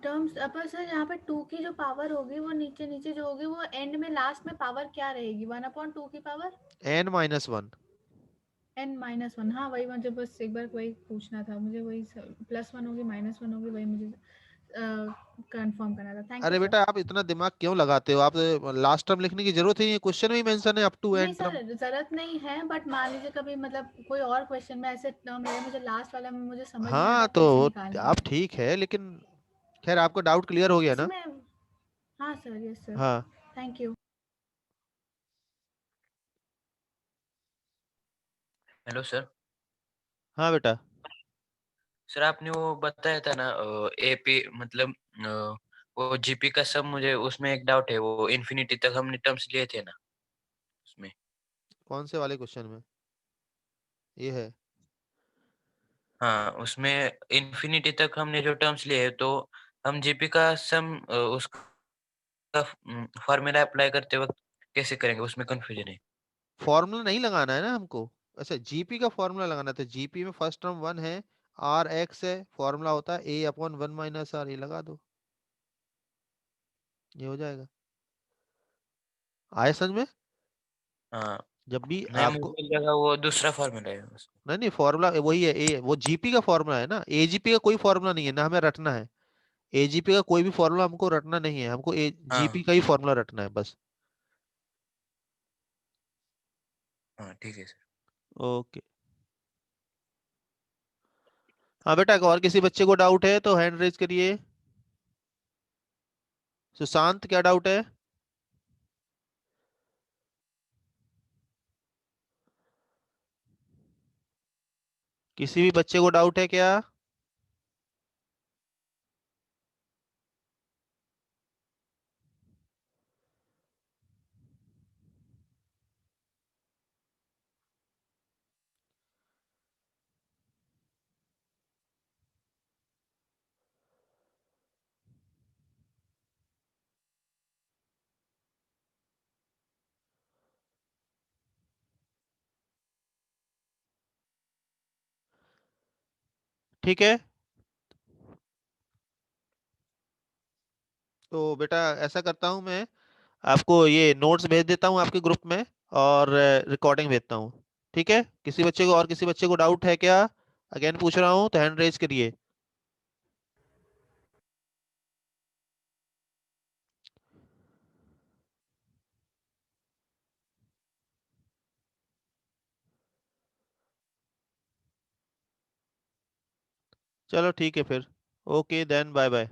[SPEAKER 5] टर्म्स पर सर यहाँ पर 2 की जो पावर होगी वो नीचे नीचे जो होगी वो एंड में लास्ट में पावर क्या रहेगी, 1/2 की पावर
[SPEAKER 2] n-1।
[SPEAKER 5] n-1। हाँ वही, मुझे बस एक बार वही पूछना था, मुझे वही +1 होगी -1 होगी, वही मुझे कंफर्म करना था। थैंक यू
[SPEAKER 2] अरे
[SPEAKER 5] सर।
[SPEAKER 2] बेटा, आप इतना दिमाग क्यों लगाते हो, आप लास्ट टर्म लिखने की जरूरत ही नहीं है, क्वेश्चन में ही मेंशन है अप टू
[SPEAKER 5] नहीं
[SPEAKER 2] n
[SPEAKER 5] सर,
[SPEAKER 2] टर्म।
[SPEAKER 5] जरूरत नहीं है, बट मान लीजिए कभी मतलब कोई और क्वेश्चन में ऐसे टर्म रहे, मुझे लास्ट वाला में मुझे समझ नहीं
[SPEAKER 2] हाँ
[SPEAKER 5] आता
[SPEAKER 2] तो
[SPEAKER 5] कैसे निकालनी है
[SPEAKER 2] आप ठीक है, लेकिन खैर आपको डाउट क्लियर हो गया ना।
[SPEAKER 5] इसमें। हाँ सर, यस सर,
[SPEAKER 2] हाँ।
[SPEAKER 5] Thank you.
[SPEAKER 6] Hello sir.
[SPEAKER 2] हाँ बेटा।
[SPEAKER 6] सर आपने वो बताया था ना, एपी मतलब वो जीपी का सब, मुझे उसमें एक डाउट है, वो इन्फिनिटी तक हमने टर्म्स लिए थे ना उसमें।
[SPEAKER 2] कौन से वाले क्वेश्चन में? ये है।
[SPEAKER 6] हाँ, उसमें इन्फिनिटी तक हमने जो टर्म्स लिए हैं, तो हम जीपी का सम उसका फॉर्मूला अप्लाई करते वक्त कैसे करेंगे, उसमें कंफ्यूजन है।
[SPEAKER 2] फॉर्मूला नहीं लगाना है ना हमको। अच्छा, जीपी का फॉर्मूला लगाना है, तो जीपी में फर्स्ट टर्म 1 है, आर एक्स है, फॉर्मूला होता है ए अपॉन 1 माइनस आर, ये लगा दो, ये हो जाएगा। आए समझ में?
[SPEAKER 6] हाँ,
[SPEAKER 2] जब भी
[SPEAKER 6] नहीं
[SPEAKER 2] आपको,
[SPEAKER 6] मुझे लगा वो दूसरा फॉर्मूला है उसका।
[SPEAKER 2] नहीं नहीं, फॉर्मूला वही है, ए वो जीपी का फॉर्मूला है ना, एजीपी का कोई फॉर्मूला नहीं है ना, हमें रटना है। एजीपी का कोई भी फॉर्मूला हमको रटना नहीं है, हमको जीपी
[SPEAKER 6] हाँ
[SPEAKER 2] का ही फॉर्मूला रटना है बस।
[SPEAKER 6] हाँ, ठीक है सर।
[SPEAKER 2] ओके। हाँ बेटा, और किसी बच्चे को डाउट है तो हैंड रेज करिए। सुशांत, क्या डाउट है? किसी भी बच्चे को डाउट है क्या? ठीक है, तो बेटा ऐसा करता हूँ मैं, आपको ये नोट्स भेज देता हूँ आपके ग्रुप में, और रिकॉर्डिंग भेजता हूँ। ठीक है, किसी बच्चे को, और किसी बच्चे को डाउट है क्या? अगेन पूछ रहा हूँ, तो हैंड रेज करिए। चलो ठीक है फिर, ओके देन, बाय बाय।